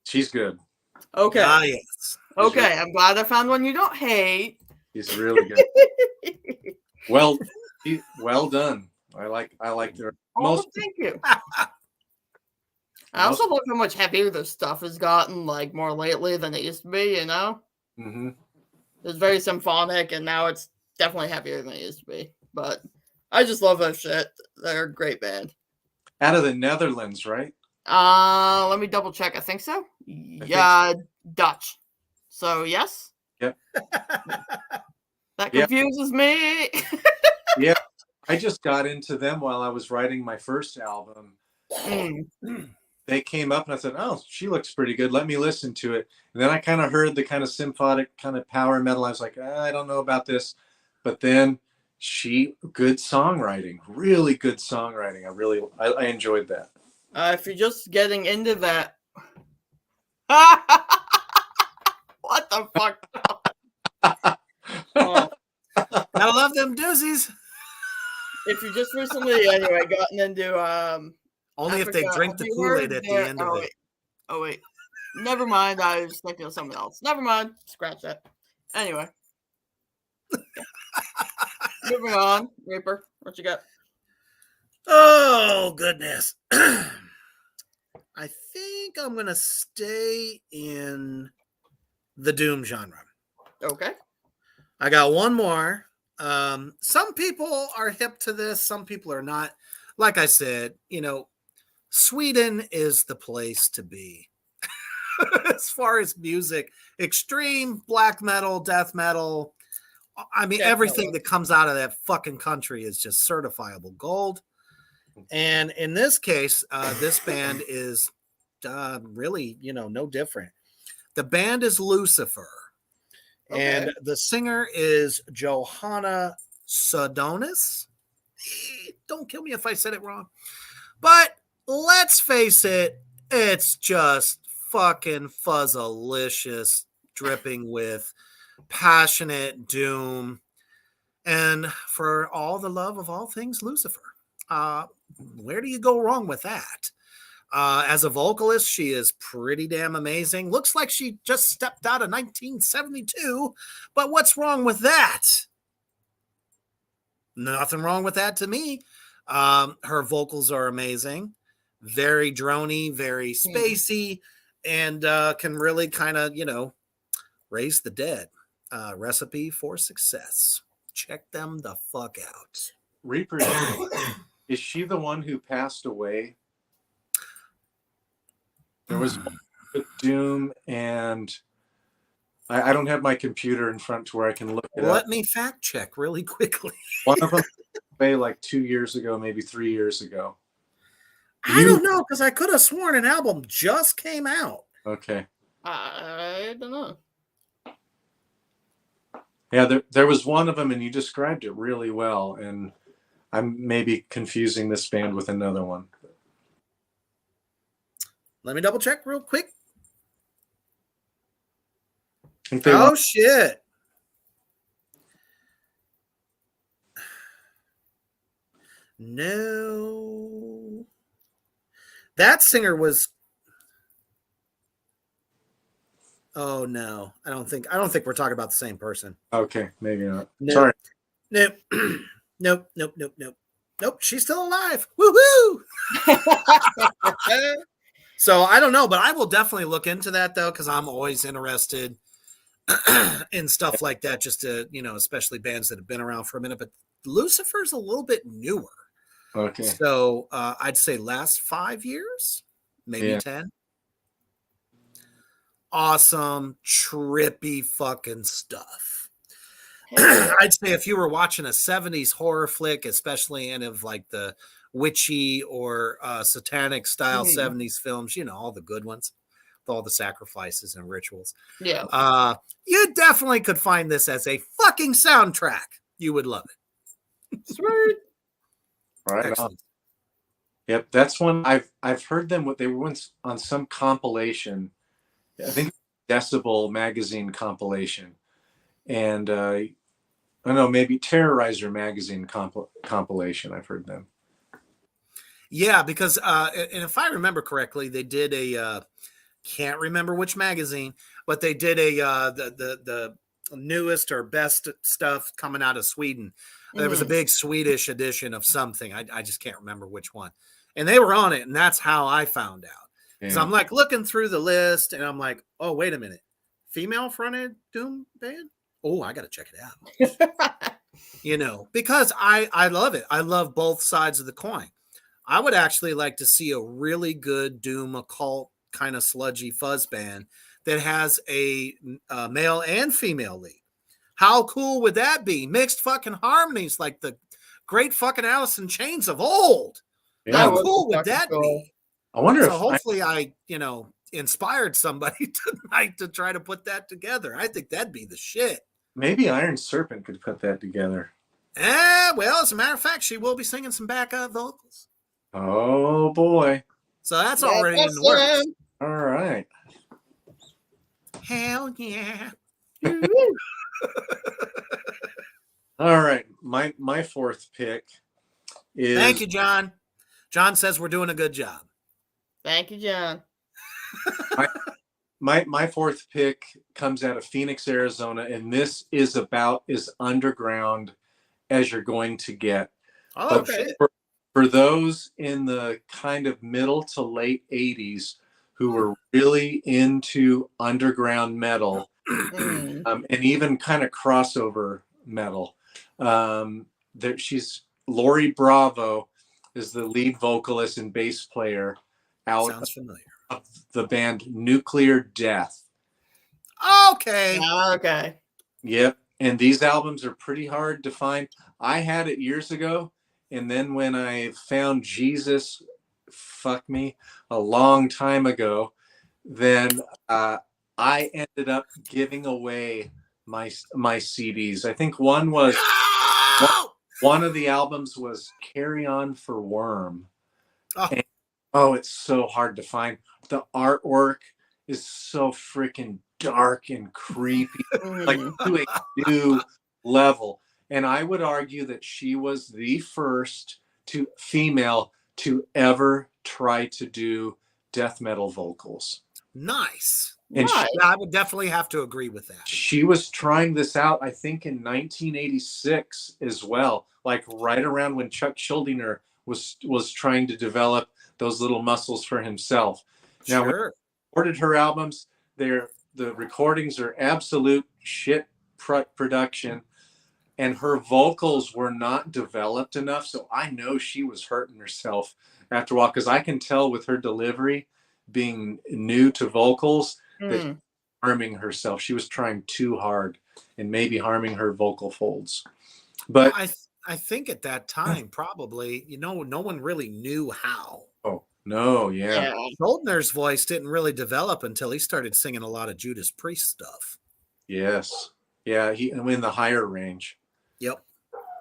She's good. Okay. Yes. Okay, really, I'm glad I found one you don't hate. He's really good. well done. I like their thank you. I also love how much heavier this stuff has gotten, like more lately than it used to be. You know. Mm-hmm. It's very symphonic, and now it's definitely heavier than it used to be. but I just love that shit. They're a great band. Out of the Netherlands, right? Let me double check. I think so. Yeah, Dutch. So yes. Yep. That confuses me. Yeah. I just got into them while I was writing my first album. They came up and I said, oh, she looks pretty good. Let me listen to it. And then I kind of heard the kind of symphonic kind of power metal. I was like, I don't know about this. But then good songwriting, really good songwriting. I enjoyed that. If you're just getting into that. What the fuck? Gotta love them doozies. If you just recently, anyway, gotten into only Africa, if they drink the Kool-Aid at the end of it. Oh wait, never mind. I was thinking of something else. Never mind. Scratch that. Anyway, moving on. Reaper, what you got? Oh goodness. I think I'm gonna stay in the doom genre. Okay. I got one more. Some people are hip to this, some people are not. Like I said, Sweden is the place to be. As far as music, extreme black metal, death metal. I mean, everything that comes out of that fucking country is just certifiable gold. And in this case, this band is really, no different. The band is Lucifer. Okay. And the singer is Johanna Sadonis. Don't kill me if I said it wrong. But let's face it, it's just fucking fuzzalicious, dripping with passionate doom. And for all the love of all things Lucifer, where do you go wrong with that? As a vocalist, she is pretty damn amazing. Looks like she just stepped out of 1972. But what's wrong with that? Nothing wrong with that to me. Her vocals are amazing. Very drony, very spacey, and can really kind of, raise the dead. Recipe for success. Check them the fuck out. Reaper, is she the one who passed away? There was Doom, and I don't have my computer in front to where I can look it up. Let me fact check really quickly. One of them away like 2 years ago, maybe 3 years ago. I don't know, because I could have sworn an album just came out. Okay. I don't know. Yeah, there was one of them, and you described it really well, and I'm maybe confusing this band with another one. Let me double check real quick. Oh, shit. No. That singer was... Oh, no. I don't think we're talking about the same person. Okay, maybe not. Nope. Sorry. Nope. Nope, she's still alive. Woohoo! So I don't know, but I will definitely look into that though, because I'm always interested in stuff like that, just to, especially bands that have been around for a minute. But Lucifer's a little bit newer. Okay. So I'd say last 5 years, maybe 10. Awesome, trippy fucking stuff. I'd say if you were watching a 70s horror flick, especially any of like the witchy or satanic style 70s films, all the good ones with all the sacrifices and rituals. Yeah. You definitely could find this as a fucking soundtrack. You would love it. Sweet. Right on. Yep, that's one I've heard them. What they were once on some compilation, I think Decibel magazine compilation, and I don't know, maybe Terrorizer magazine compilation. I've heard them. Yeah, because and if I remember correctly, they did a can't remember which magazine, but they did a the newest or best stuff coming out of Sweden. There was a big Swedish edition of something. I just can't remember which one. And they were on it, and that's how I found out. Yeah. So I'm like looking through the list, and I'm like, oh, wait a minute. Female fronted doom band? Oh, I got to check it out. because I love it. I love both sides of the coin. I would actually like to see a really good doom occult kind of sludgy fuzz band that has a male and female lead. How cool would that be? Mixed fucking harmonies like the great fucking Alice in Chains of old. Yeah. How cool would that be? I wonder So if hopefully I inspired somebody tonight to try to put that together. I think that'd be the shit. maybe Iron Serpent could put that together. Well, as a matter of fact, she will be singing some backup vocals. Oh boy. So that's already in the works. All right. Hell yeah. All right. My fourth pick is Thank you, John. John says we're doing a good job. Thank you, John. my fourth pick comes out of Phoenix, Arizona, and this is about as underground as you're going to get. Oh, But shit. for those in the kind of middle to late 80s who were really into underground metal, and even kind of crossover metal, she's Lori Bravo is the lead vocalist and bass player out Sounds familiar. of the band Nuclear Death. Okay. Okay. Yep. And these albums are pretty hard to find. I had it years ago. And then when I found Jesus, fuck me, a long time ago, then I ended up giving away my CDs. I think one of the albums was Carry On for Worm. Oh. And, it's so hard to find. The artwork is so freaking dark and creepy, like to a new level. And I would argue that she was the first female to ever try to do death metal vocals. Nice. And I would definitely have to agree with that. She was trying this out, I think, in 1986 as well, like right around when Chuck Schuldiner was trying to develop those little muscles for himself. Now, when I recorded her albums, the recordings are absolute shit production, and her vocals were not developed enough. So I know she was hurting herself after a while, because I can tell with her delivery, being new to vocals, that she was harming herself. She was trying too hard and maybe harming her vocal folds. But I think at that time, probably, no one really knew how. Oh, no, yeah. Goldner's voice didn't really develop until he started singing a lot of Judas Priest stuff. Yes. Yeah, he in the higher range. Yep.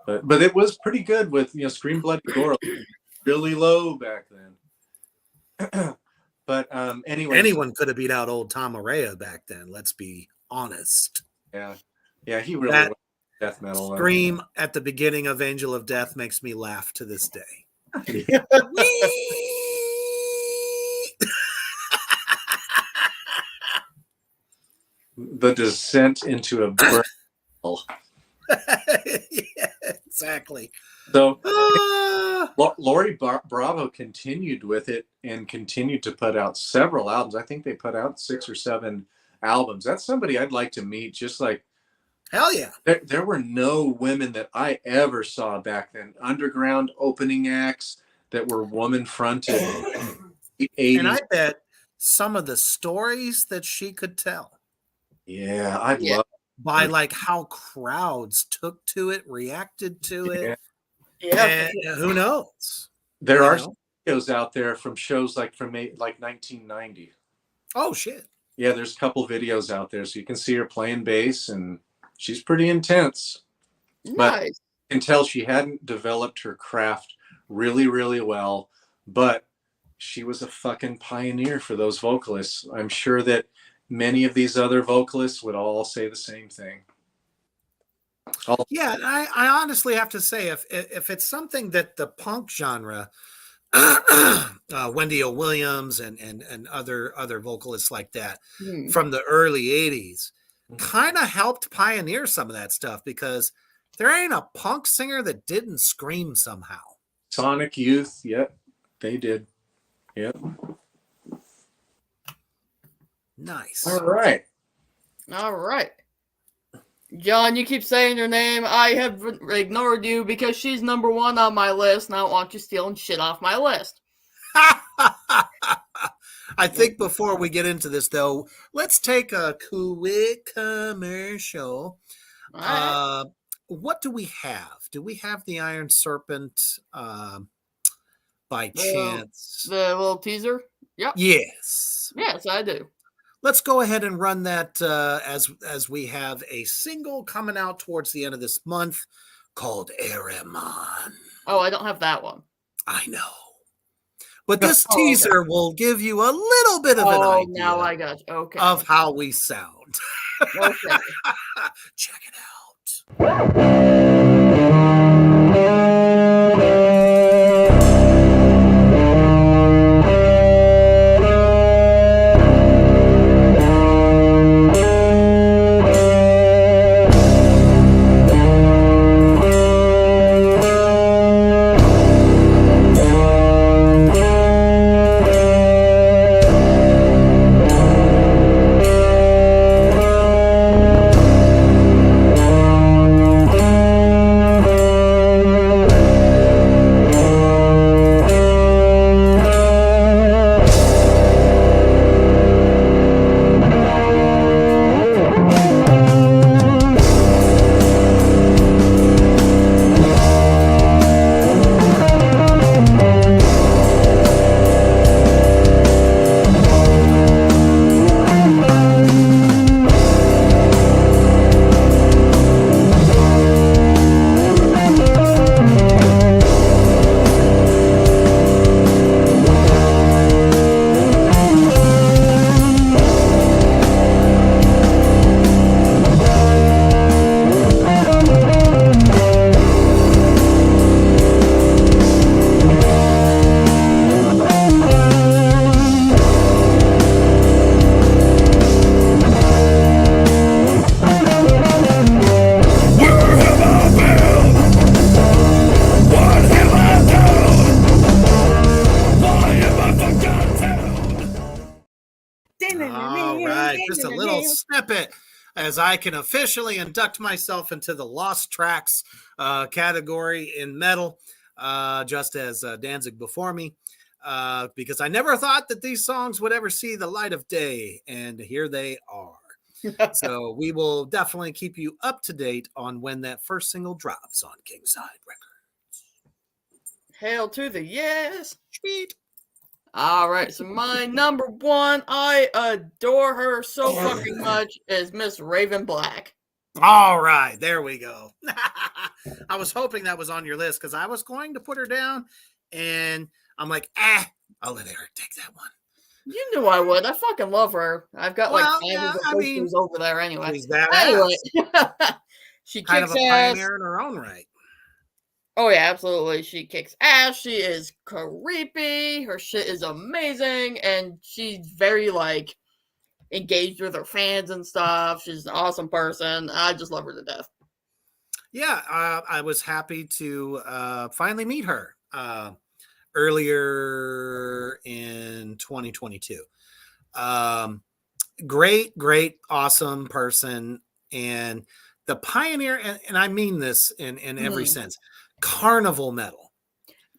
But it was pretty good with, Scream Bloody Gore, really low back then. But anyway. Anyone could have beat out old Tom Araya back then, let's be honest. Yeah. Yeah, he really was death metal. Scream at the beginning of Angel of Death makes me laugh to this day. The descent into a burn. Yeah, exactly. So Lori Bravo continued with it and continued to put out several albums. I think they put out 6 or 7 albums. That's somebody I'd like to meet. Just like, hell yeah. There were no women that I ever saw back then. Underground opening acts that were woman fronted. And I bet some of the stories that she could tell. Yeah, I'd love by like how crowds took to it, reacted to it. Yeah. And who knows? There are videos out there from shows like 1990. Oh shit. Yeah, there's a couple videos out there, so you can see her playing bass, and she's pretty intense. Nice. But you can tell she hadn't developed her craft really, really well, but she was a fucking pioneer for those vocalists. I'm sure that many of these other vocalists would all say the same thing. Yeah, I honestly have to say, if it's something that the punk genre, Wendy O. Williams and other vocalists like that from the early 80s kind of helped pioneer some of that stuff, because there ain't a punk singer that didn't scream somehow. Sonic Youth, yep, they did. Yep. Nice. All right. John, you keep saying her name. I have ignored you because she's number 1 on my list, and I don't want you stealing shit off my list. I think before we get into this, though, let's take a quick commercial. Right. What do we have? Do we have the Iron Serpent by chance? The little teaser? Yep. Yes. Yes, I do. Let's go ahead and run that as we have a single coming out towards the end of this month called Ereman. Oh, I don't have that one. I know. But this teaser will give you a little bit of an idea now I got you. Okay. of how we sound. Okay. Check it out. Just a little snippet as I can officially induct myself into the Lost Tracks category in metal, just as Danzig before me, because I never thought that these songs would ever see the light of day, and here they are. So we will definitely keep you up to date on when that first single drops on Kingside Records. Hail to the yes. Sweet. All right, so my number 1, I adore her so fucking much, is Miss Raven Black. All right, there we go. I was hoping that was on your list because I was going to put her down, and I'm like, I'll let Eric take that one. You knew I would. I fucking love her. I've got posters over there anyway. She's badass. Anyway, she kind kicks of a ass. pioneer in her own right. Oh yeah, absolutely. She kicks ass. She is creepy. Her shit is amazing, and she's very like engaged with her fans and stuff. She's an awesome person. I just love her to death. Yeah, I was happy to finally meet her earlier in 2022. Great, awesome person, and the pioneer, and I mean this in every sense. Carnival metal.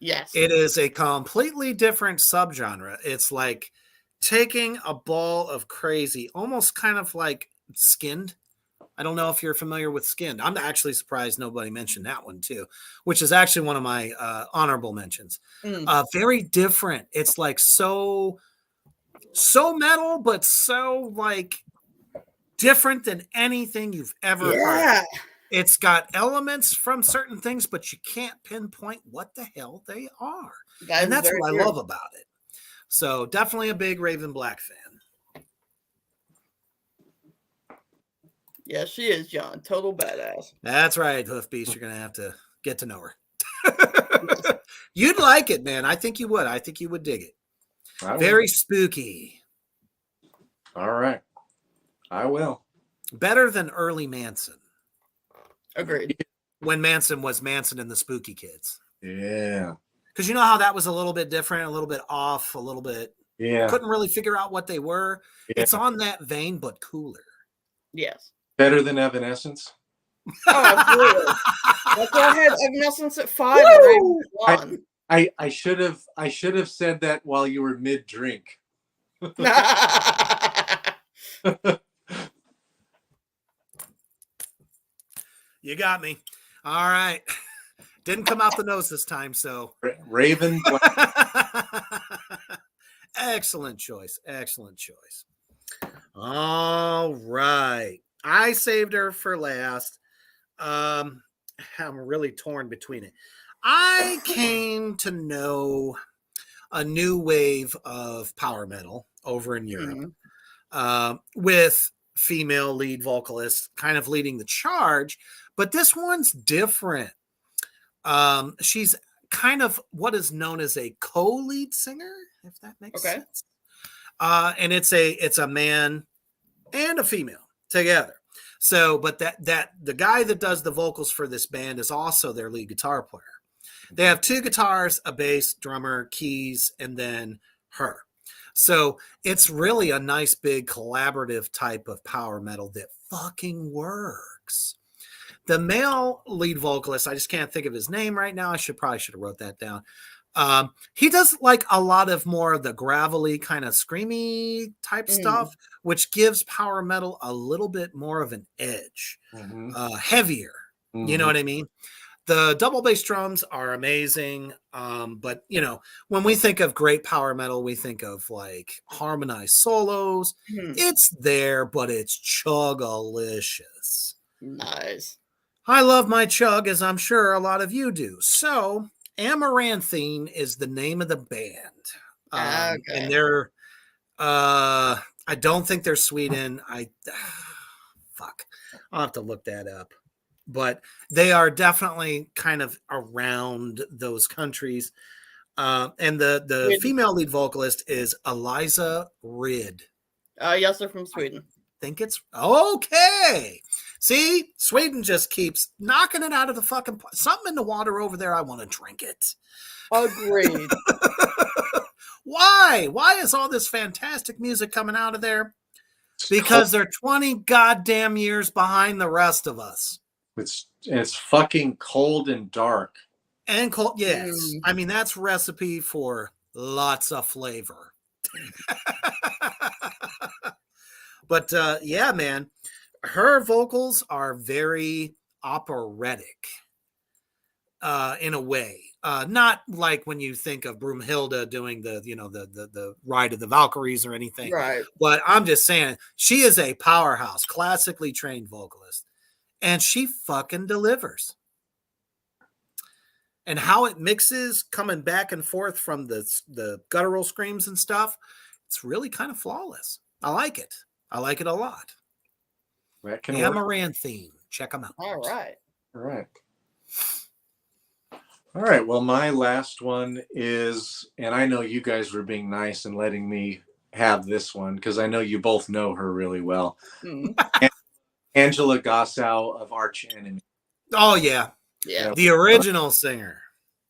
Yes. It is a completely different subgenre. It's like taking a ball of crazy, almost kind of like Skinned. I don't know if you're familiar with Skinned. I'm actually surprised nobody mentioned that one too, which is actually one of my honorable mentions. Very different. It's like so metal, but so like different than anything you've ever heard. It's got elements from certain things, but you can't pinpoint what the hell they are. And that's what I love about it. So definitely a big Raven Black fan. Yeah, she is, John. Total badass. That's right, Hoof Beast. You're going to have to get to know her. You'd like it, man. I think you would. I think you would dig it. Very spooky. All right. I will. Better than early Manson. Agreed. When Manson was Manson and the Spooky Kids. Yeah. Because you know how that was a little bit different, a little bit off, a little bit. Yeah. Couldn't really figure out what they were. Yeah. It's on that vein, but cooler. Yes. Better than Evanescence? Oh, absolutely. That's why I had Evanescence at 5 and Raven at 1. I should have said that while you were mid drink. You got me. All right. Didn't come out the nose this time, so. Raven. Excellent choice. Excellent choice. All right. I saved her for last. I'm really torn between it. I came to know a new wave of power metal over in Europe with female lead vocalists kind of leading the charge, but this one's different. She's kind of what is known as a co-lead singer, if that makes sense. And it's a man and a female together. So, but that the guy that does the vocals for this band is also their lead guitar player. They have 2 guitars, a bass, drummer, keys, and then her. So it's really a nice big collaborative type of power metal that fucking works. The male lead vocalist, I just can't think of his name right now. I should have wrote that down. He does like a lot of more of the gravelly kind of screamy type stuff, which gives power metal a little bit more of an edge, heavier. You know what I mean? The double bass drums are amazing. But you know, when we think of great power metal, we think of like harmonized solos. It's there, but it's chug-alicious. Nice. I love my chug, as I'm sure a lot of you do. So Amaranthine is the name of the band. And they're, I don't think they're Sweden. Fuck. I'll have to look that up. But they are definitely kind of around those countries. And the female lead vocalist is Eliza Rid. Yes, they're from Sweden. Think it's okay. See, Sweden just keeps knocking it out of the fucking something in the water over there. I want to drink it. Agreed. Why? Why is all this fantastic music coming out of there? Because they're 20 goddamn years behind the rest of us. It's fucking cold and dark. And cold, yes. I mean, that's recipe for lots of flavor. But yeah, man, her vocals are very operatic in a way. Not like when you think of Broomhilda doing the Ride of the Valkyries or anything. Right. But I'm just saying, she is a powerhouse, classically trained vocalist. And she fucking delivers. And how it mixes coming back and forth from the guttural screams and stuff, it's really kind of flawless. I like it. I like it a lot. That can Amaranthine. Check them out. All right. All right. Well, my last one is, and I know you guys were being nice and letting me have this one because I know you both know her really well. Angela Gossow of Arch Enemy. Oh yeah. Yeah. The original singer.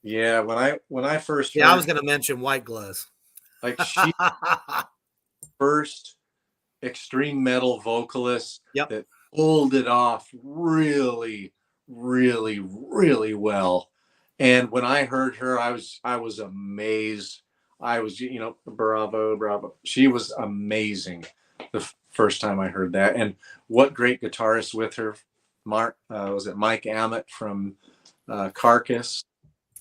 Yeah, when I first I was gonna mention White Gloves. Like she first extreme metal vocalist that pulled it off really, really, really well. And when I heard her, I was amazed. I was, bravo. She was amazing the first time I heard that. And what great guitarist with her. Was it Mike Ammett from Carcass?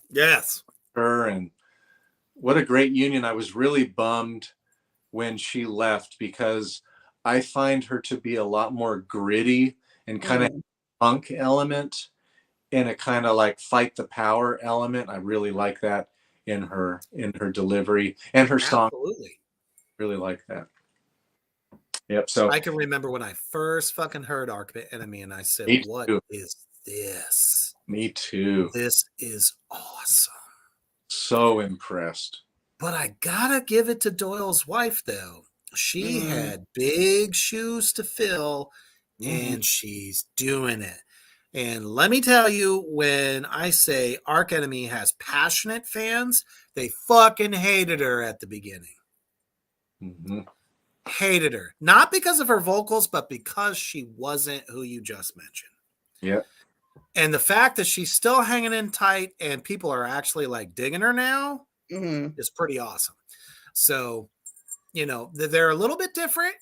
Yes. Her, and what a great union. I was really bummed when she left because I find her to be a lot more gritty and kind of punk element and a kind of like fight the power element. I really like that in her delivery and her song. Absolutely. Really like that. Yep. So I can remember when I first fucking heard Arch Enemy and I said, "What is this?" Me too. This is awesome. So impressed. But I gotta give it to Doyle's wife though. She had big shoes to fill and she's doing it. And let me tell you, when I say Arch Enemy has passionate fans, they fucking hated her at the beginning. Hated her. Not because of her vocals, but because she wasn't who you just mentioned. Yeah. And the fact that she's still hanging in tight and people are actually like digging her now is pretty awesome. So, they're a little bit different,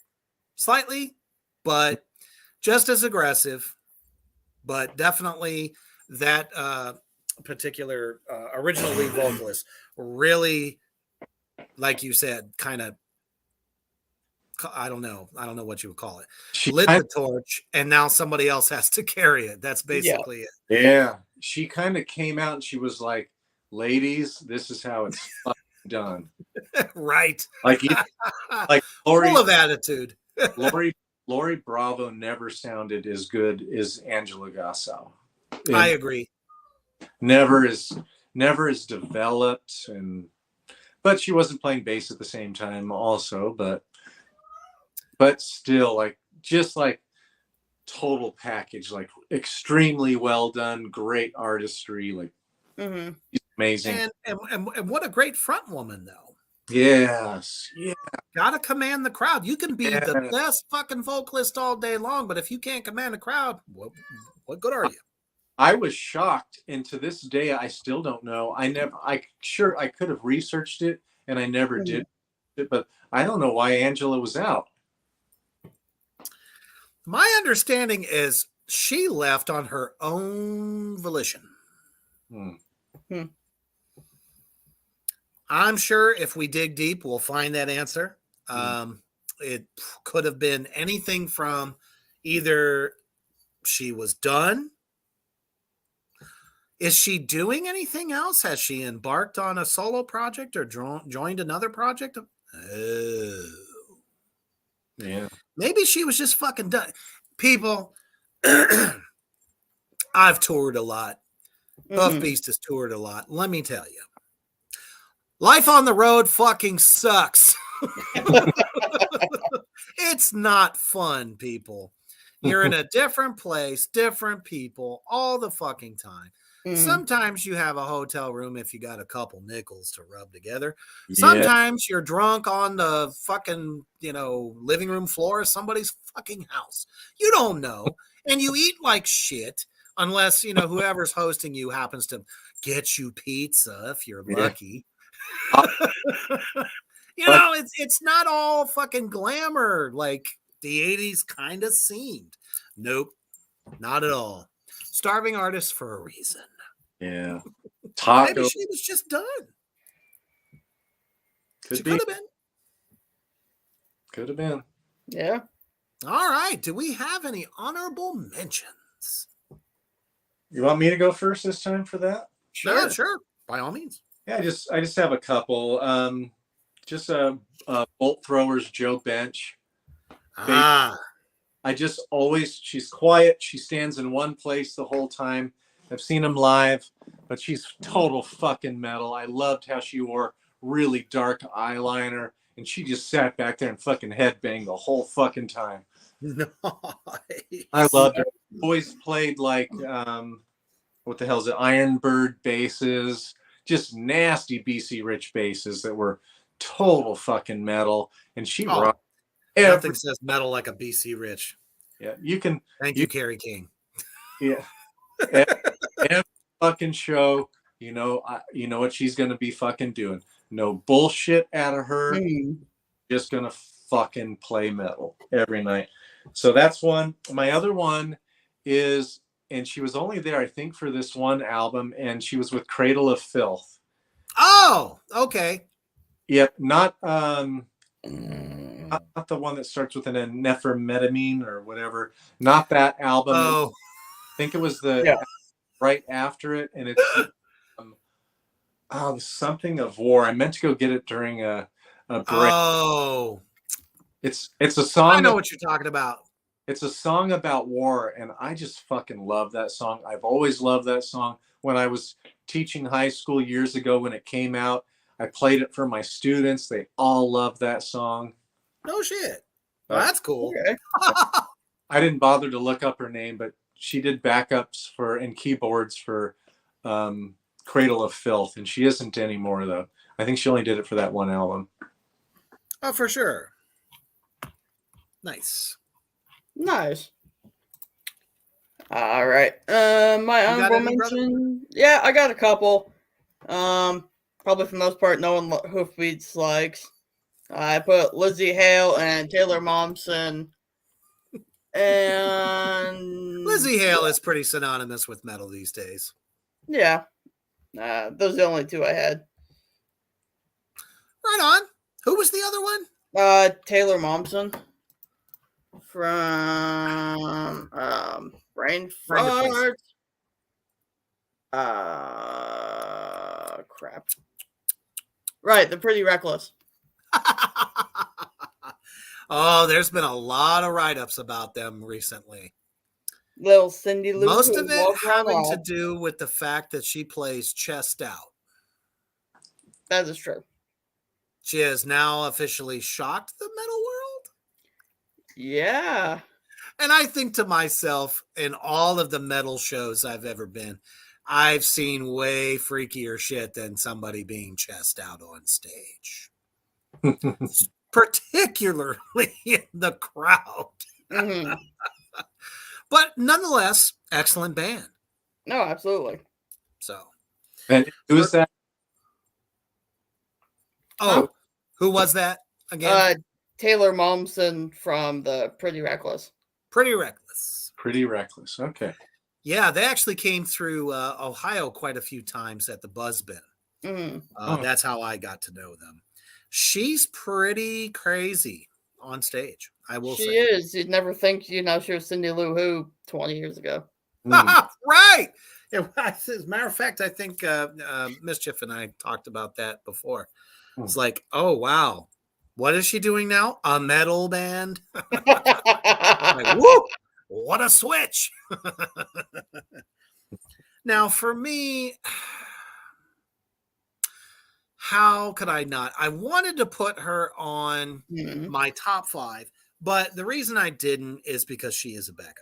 slightly, but just as aggressive. But definitely that particular original lead vocalist really, like you said, kind of, I don't know what you would call it, lit the torch, and now somebody else has to carry it. That's basically it. Yeah. She kind of came out and she was like, ladies, this is how it's done. Right. Like Lori, full of attitude. Lori Bravo never sounded as good as Angela Gasso. I agree. Never as developed, but she wasn't playing bass at the same time also, but still, like, just like total package, like extremely well done, great artistry, like amazing. And what a great front woman though. Yes. Yeah. Gotta command the crowd. You can be the best fucking vocalist all day long, but if you can't command the crowd, what good are you? I was shocked, and to this day I still don't know. I could have researched it and I never did it, but I don't know why Angela was out. My understanding is she left on her own volition. I'm sure if we dig deep, we'll find that answer. It could have been anything from either she was done. Is she doing anything else? Has she embarked on a solo project or joined another project? Oh. Yeah. Maybe she was just fucking done. People, I've toured a lot. Hoofed Beast has toured a lot. Let me tell you. Life on the road fucking sucks. It's not fun, people. You're in a different place, different people all the fucking time. Sometimes you have a hotel room if you got a couple nickels to rub together. Sometimes you're drunk on the fucking, living room floor of somebody's fucking house. You don't know. And you eat like shit unless, whoever's hosting you happens to get you pizza if you're lucky. It's not all fucking glamour like the 80s kind of seemed. Nope, not at all. Starving artists for a reason. Yeah. Maybe she was just done. Could have been. Could have been. Yeah. All right. Do we have any honorable mentions? You want me to go first this time for that? Sure. By all means. Yeah, I just have a couple. Just bolt throwers, Joe Bench. She's quiet. She stands in one place the whole time. I've seen him live, but she's total fucking metal. I loved how she wore really dark eyeliner, and she just sat back there and fucking headbanged the whole fucking time. Nice. I loved her. Always played like, what the hell is it? Ironbird basses, just nasty BC Rich basses that were total fucking metal. And she rocked. Nothing says metal like a BC Rich. Yeah, you can. Thank you, Kerry King. Yeah. Every fucking show, you know what she's gonna be fucking doing. No bullshit out of her. Just gonna fucking play metal every night. So that's one. My other one is, and she was only there, I think, for this one album, and she was with Cradle of Filth. Oh, okay. Yep, not the one that starts with an nephrmetamine or whatever. Not that album. Oh. I think it was the right after it, and it's something of war. I meant to go get it during a break. Oh, it's a song. I know what you're talking about. It's a song about war, and I just fucking love that song. I've always loved that song. When I was teaching high school years ago, when it came out, I played it for my students. They all loved that song. No shit. Well, that's cool. Okay. I didn't bother to look up her name, but she did backups and keyboards for Cradle of Filth, and she isn't anymore, though. I think she only did it for that one album. Oh, for sure. Nice. All right. My You got honorable any, brother? mention. Yeah, I got a couple. Probably for the most part, no one Hoof Beats likes. I put Lizzie Hale and Taylor Momsen, and Lizzie Hale is pretty synonymous with metal these days. yeah, those are the only two I had. Right on. Who was the other one? Taylor Momsen from Brain Mind Replacement. Fart. Crap. Right, the Pretty Reckless. Oh, there's been a lot of write-ups about them recently. Little Cindy Lou. Most who of it walks around having to odd. do with the fact that she plays chest out. That is true. She has now officially shocked the metal world. Yeah. And I think to myself, in all of the metal shows I've ever been, I've seen way freakier shit than somebody being chest out on stage. Particularly in the crowd. Mm-hmm. But nonetheless, excellent band. No, absolutely. So. And who is that? Oh, who was that again? Taylor Momsen from the Pretty Reckless. Pretty Reckless. Pretty Reckless. Okay. Yeah, they actually came through Ohio quite a few times at the Buzzbin. Mm-hmm. That's how I got to know them. She's pretty crazy on stage, I will say. She is. You'd never think, she was Cindy Lou Who 20 years ago. Right. As a matter of fact, I think Mischief and I talked about that before. It's like, oh, wow. What is she doing now? A metal band? Like, woo! What a switch. Now, for me, how could I not? I wanted to put her on my top 5, but the reason I didn't is because she is a backup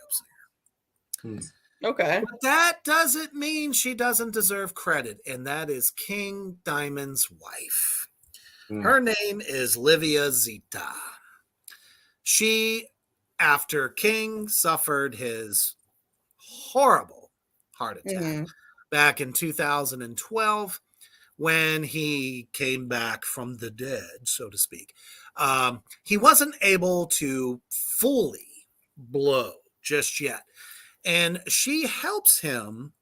singer. Okay. But that doesn't mean she doesn't deserve credit, and that is King Diamond's wife. Her name is Livia Zita. She, after King suffered his horrible heart attack back in 2012, when he came back from the dead, so to speak, he wasn't able to fully blow just yet. And she helps him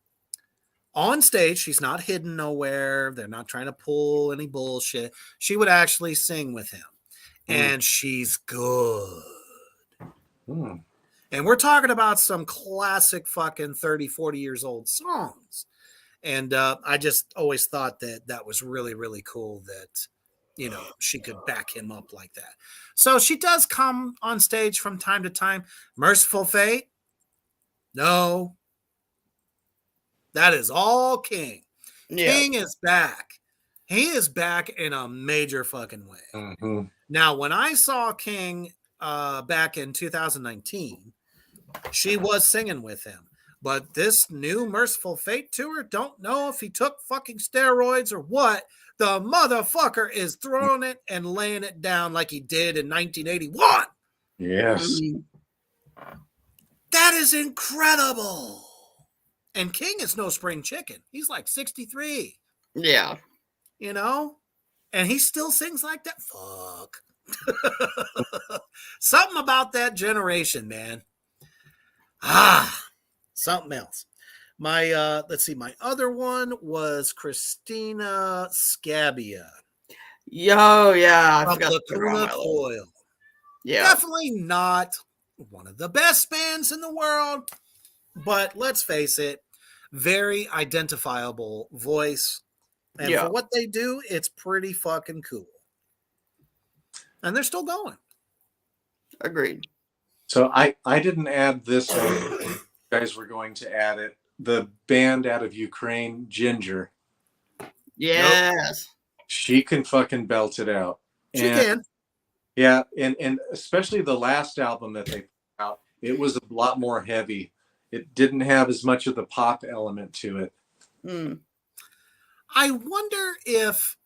on stage. She's not hidden nowhere. They're not trying to pull any bullshit. She would actually sing with him. And she's good. And we're talking about some classic fucking 30, 40 years old songs. And I just always thought that was really, really cool that, she could back him up like that. So she does come on stage from time to time. Merciful Fate? No. That is all King. Yeah. King is back. He is back in a major fucking way. Now, when I saw King back in 2019, she was singing with him. But this new Merciful Fate tour, don't know if he took fucking steroids or what. The motherfucker is throwing it and laying it down like he did in 1981. Yes. That is incredible. And King is no spring chicken. He's like 63. Yeah. And he still sings like that. Fuck. Something about that generation, man. Something else. My let's see, my other one was Christina Scabbia. Yo, yeah. I forgot Lacuna Coil. Yeah. Definitely not one of the best bands in the world, but let's face it, very identifiable voice. And for what they do, it's pretty fucking cool. And they're still going. Agreed. So I didn't add this one. You guys were going to add it. The band out of Ukraine, Ginger. Yes. She can fucking belt it out. She can. Yeah, and especially the last album that they put out, it was a lot more heavy. It didn't have as much of the pop element to it. I wonder if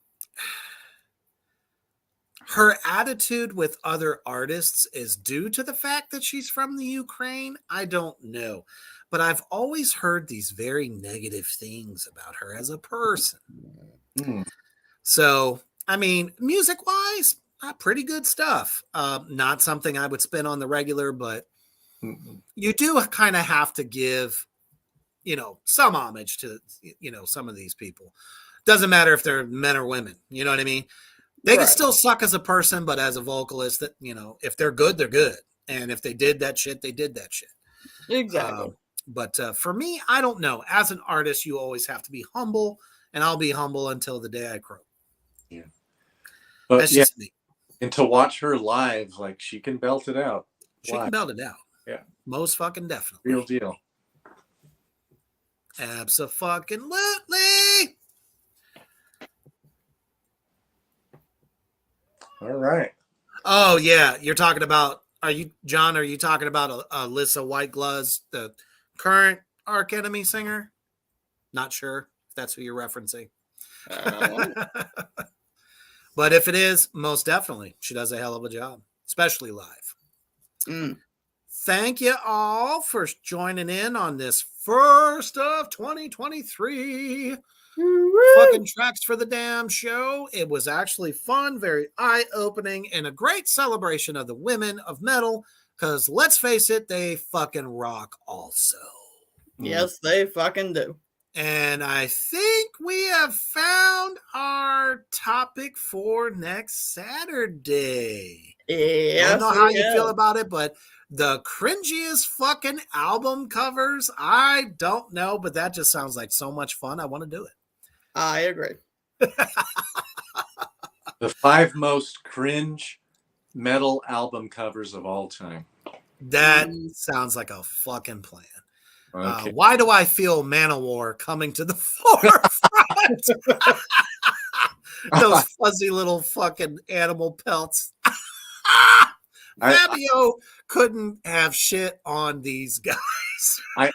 her attitude with other artists is due to the fact that she's from the Ukraine. I don't know. But I've always heard these very negative things about her as a person. Hmm. So, I mean, music-wise, pretty good stuff. Not something I would spin on the regular, but you do kind of have to give, some homage to, some of these people. Doesn't matter if they're men or women. You know what I mean? They can still suck as a person, but as a vocalist, that if they're good, they're good. And if they did that shit, they did that shit. Exactly. But for me, I don't know. As an artist, you always have to be humble, and I'll be humble until the day I croak. Yeah. But that's just me. And to watch her live, like, she can belt it out. She can belt it out. Yeah. Most fucking definitely. Real deal. Abso-fucking-lutely. All right. Oh, yeah. You're talking about, are you talking about Alyssa Whitegloves, the current Arch Enemy singer? Not sure if that's who you're referencing. But if it is, most definitely, she does a hell of a job, especially live. Thank you all for joining in on this first of 2023. Fucking Tracks for the Damn show. It was actually fun, very eye-opening, and a great celebration of the women of metal, because let's face it, they fucking rock also. Yes, they fucking do. And I think we have found our topic for next Saturday. Yes, I don't know how you feel about it, but the cringiest fucking album covers, I don't know, but that just sounds like so much fun. I want to do it. I agree. The 5 most cringe metal album covers of all time. That sounds like a fucking plan. Okay. Why do I feel Manowar coming to the forefront? Those fuzzy little fucking animal pelts. Fabio couldn't have shit on these guys. I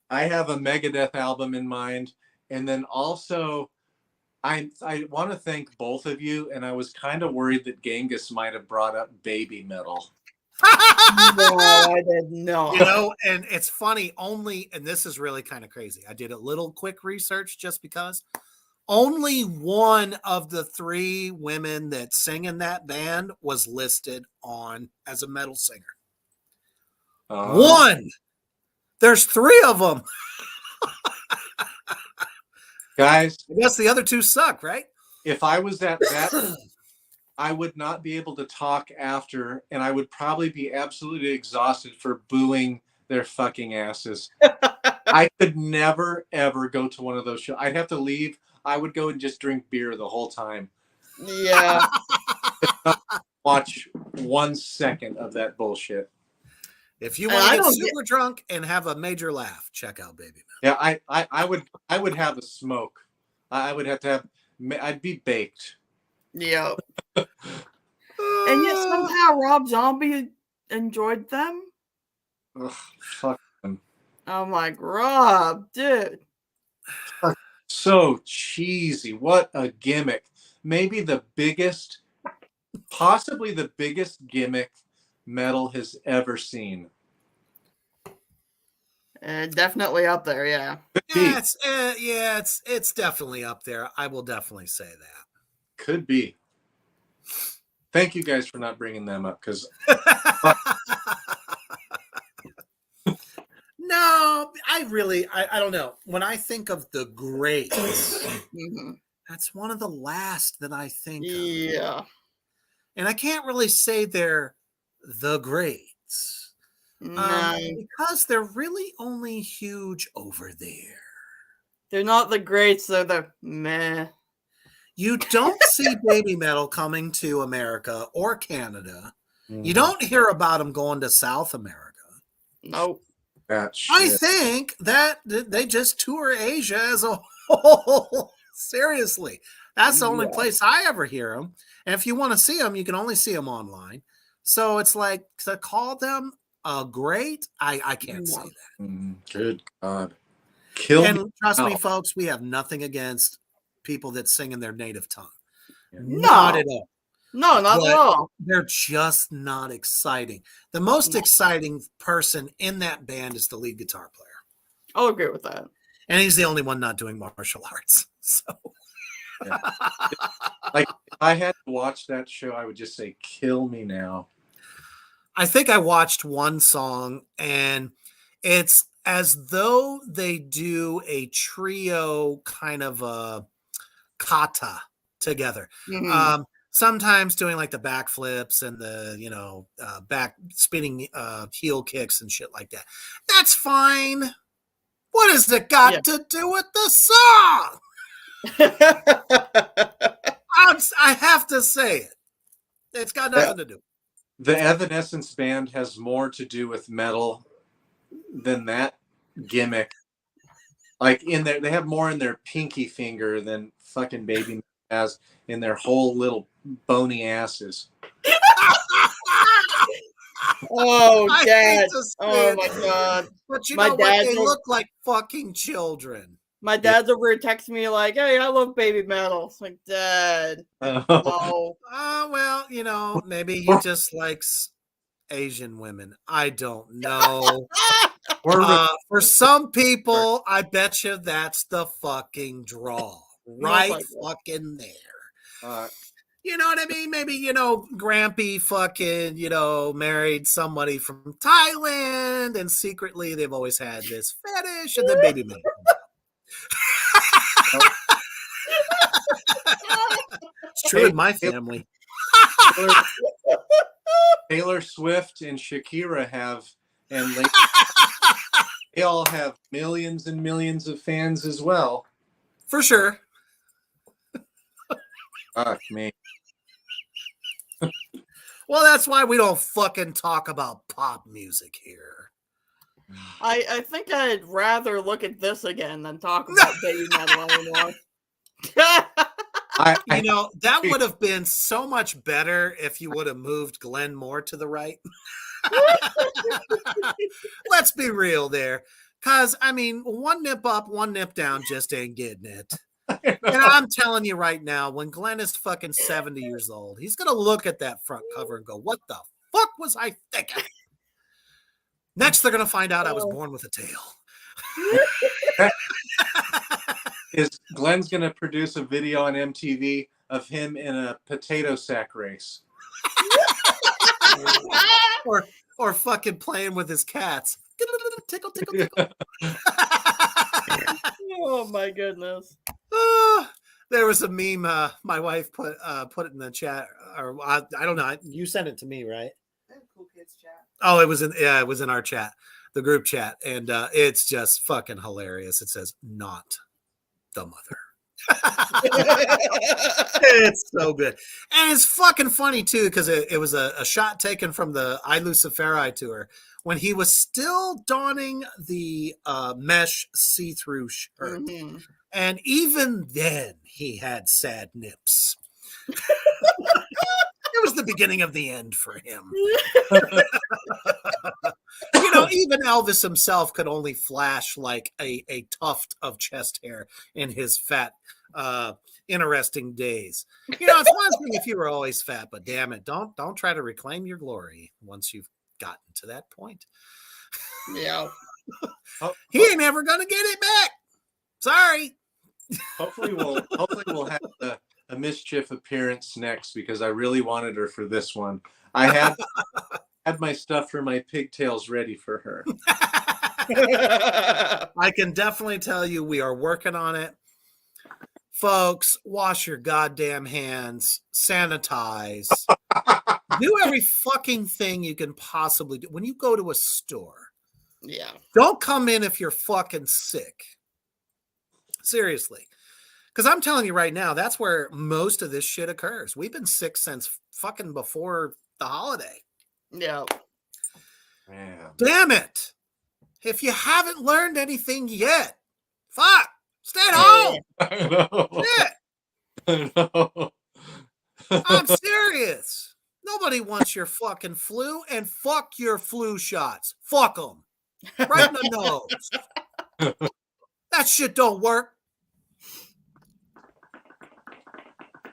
have a Megadeth album in mind. And then also, I want to thank both of you. And I was kind of worried that Gangis might have brought up baby metal. No, I did not. And it's funny, and this is really kind of crazy. I did a little quick research just because only one of the 3 women that sing in that band was listed on as a metal singer. One! There's 3 of them. Guys, I guess the other 2 suck, right? If I was at that, I would not be able to talk after, and I would probably be absolutely exhausted for booing their fucking asses. I could never, ever go to one of those shows. I'd have to leave. I would go and just drink beer the whole time. Yeah. Watch 1 second of that bullshit. If you want to get super drunk and have a major laugh, check out Baby Metal. Yeah, I would have a smoke. I would have to have. I'd be baked. Yeah. And yet somehow Rob Zombie enjoyed them. Ugh, fuck them. I'm like, Rob, dude. So cheesy. What a gimmick. Maybe possibly the biggest gimmick metal has ever seen. Definitely up there, yeah. It's definitely up there. I will definitely say that. Could be. Thank you guys for not bringing them up, because no, I don't know. When I think of the greats, that's one of the last that I think of. Yeah. And I can't really say they're the greats. No. Because they're really only huge over there. They're not the greats, they're the meh. You don't see Baby Metal coming to America or Canada. You don't hear about them going to South America. Nope. I think that they just tour Asia as a whole. Seriously. That's the only place I ever hear them. And if you want to see them, you can only see them online. So it's like, to call them a great, I can't say that. Good God. Trust me, folks, we have nothing against people that sing in their native tongue. No. Not at all. No, not at But all. they're just not exciting. The most exciting person in that band is the lead guitar player. I'll agree with that. And he's the only one not doing martial arts. So Yeah. Like, if I had to watch that show, I would just say, kill me now. I think I watched one song, and it's as though they do a trio kind of a kata together. Mhm. Sometimes doing like the backflips and the, back spinning heel kicks and shit like that. That's fine. What has it got to do with the song? I have to say it. It's got nothing to do. The Evanescence band has more to do with metal than that gimmick. Like they have more in their pinky finger than fucking Baby has in their whole little bony asses. Oh I God! hate to say Oh it, my God! but you My know what? dad's They over- look like fucking children. My dad's over here texting me like, "Hey, I love baby metal." It's like, Dad, no. Well, maybe he just likes Asian women. I don't know. For some people, I bet you that's the fucking draw. Right likely. fucking there. Uh, You know what I mean? Maybe, Grampy fucking, married somebody from Thailand, and secretly they've always had this fetish, and then baby man. It's true in my family. Taylor Swift and Shakira they all have millions and millions of fans as well. For sure. Fuck me. Well, that's why we don't fucking talk about pop music here. I think I'd rather look at this again than talk about baby metal anymore. That would have been so much better if you would have moved Glenn more to the right. Let's be real there. Because, one nip up, one nip down just ain't getting it. And I'm telling you right now, when Glenn is fucking 70 years old, he's going to look at that front cover and go, what the fuck was I thinking? Next, they're going to find out I was born with a tail. Glenn's going to produce a video on MTV of him in a potato sack race. or fucking playing with his cats. Tickle, tickle, tickle. Oh my goodness. There was a meme my wife put it in the chat, or I don't know. You sent it to me, right? Cool Kids chat. Oh, it was in our chat, the group chat, and it's just fucking hilarious. It says, "Not the mother." It's so good, and it's fucking funny too, because it was a shot taken from the I Luciferi tour when he was still donning the mesh see-through shirt. Mm-hmm. And even then he had sad nips. It was the beginning of the end for him. Even Elvis himself could only flash like a tuft of chest hair in his fat interesting days. It's one thing if you were always fat, but damn it, don't try to reclaim your glory once you've gotten to that point. Yeah. He ain't ever gonna get it back. Sorry. Hopefully we'll have a mischief appearance next, because I really wanted her for this one. I had my stuff for my pigtails ready for her. I can definitely tell you we are working on it. Folks, wash your goddamn hands, sanitize, do every fucking thing you can possibly do. When you go to a store, Yeah. don't come in if you're fucking sick. Seriously. Because I'm telling you right now, that's where most of this shit occurs. We've been sick since fucking before the holiday. Yeah. Man. Damn it. If you haven't learned anything yet, fuck, stay at home. I know. Shit. I know. I'm serious. Nobody wants your fucking flu, and fuck your flu shots. Fuck them. Right in the nose. That shit don't work.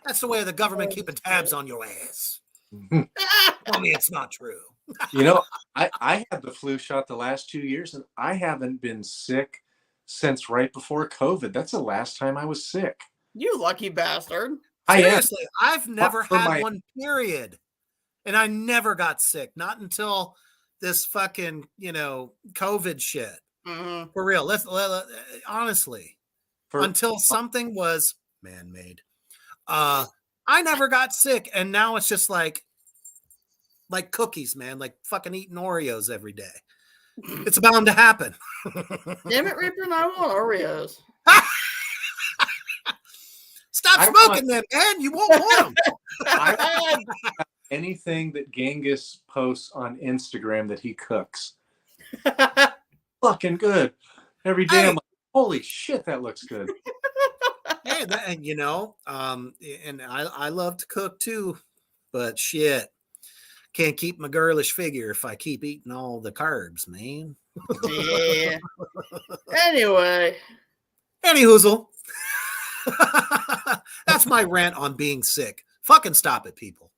That's the way of the government keeping tabs on your ass. Tell me it's not true. You know, I had the flu shot the last 2 years, and I haven't been sick since right before COVID. That's the last time I was sick. You lucky bastard. Seriously, I've never had one, period. And I never got sick. Not until this fucking, COVID shit. Mm-hmm. For real. Let's honestly, until something was man-made. I never got sick. And now it's just like cookies, man, like fucking eating Oreos every day. It's bound to happen. Damn it, Reaper, I want Oreos. Stop smoking them, man. You won't want them. Anything that Gangis posts on Instagram that he cooks. Fucking good. Every day I'm like, holy shit, that looks good. Hey, and I love to cook too, but shit. Can't keep my girlish figure if I keep eating all the carbs, man. Yeah. Anyway. Any hoozle. That's my rant on being sick. Fucking stop it, people.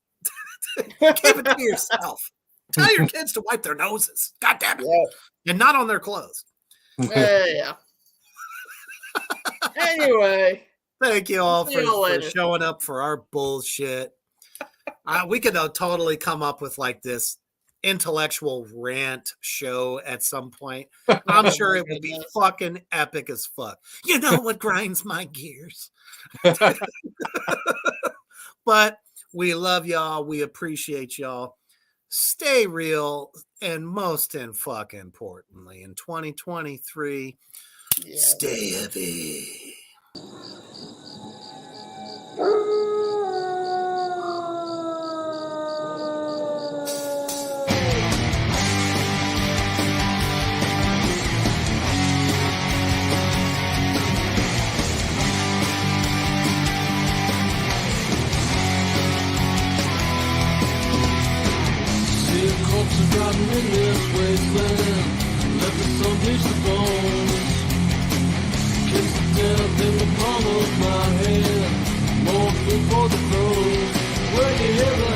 Keep it to yourself. Tell your kids to wipe their noses. God damn it. Yeah. And not on their clothes. Yeah. Anyway. Thank you all for showing up for our bullshit. We could totally come up with like this intellectual rant show at some point. I'm sure it will be fucking epic as fuck. You know what grinds my gears? But we love y'all. We appreciate y'all. Stay real. And most fucking importantly, in 2023, stay heavy. Rotten in this wasteland, left with some piece of bones. Kiss the death in the palm of my hand, more food for the crows. Where you ever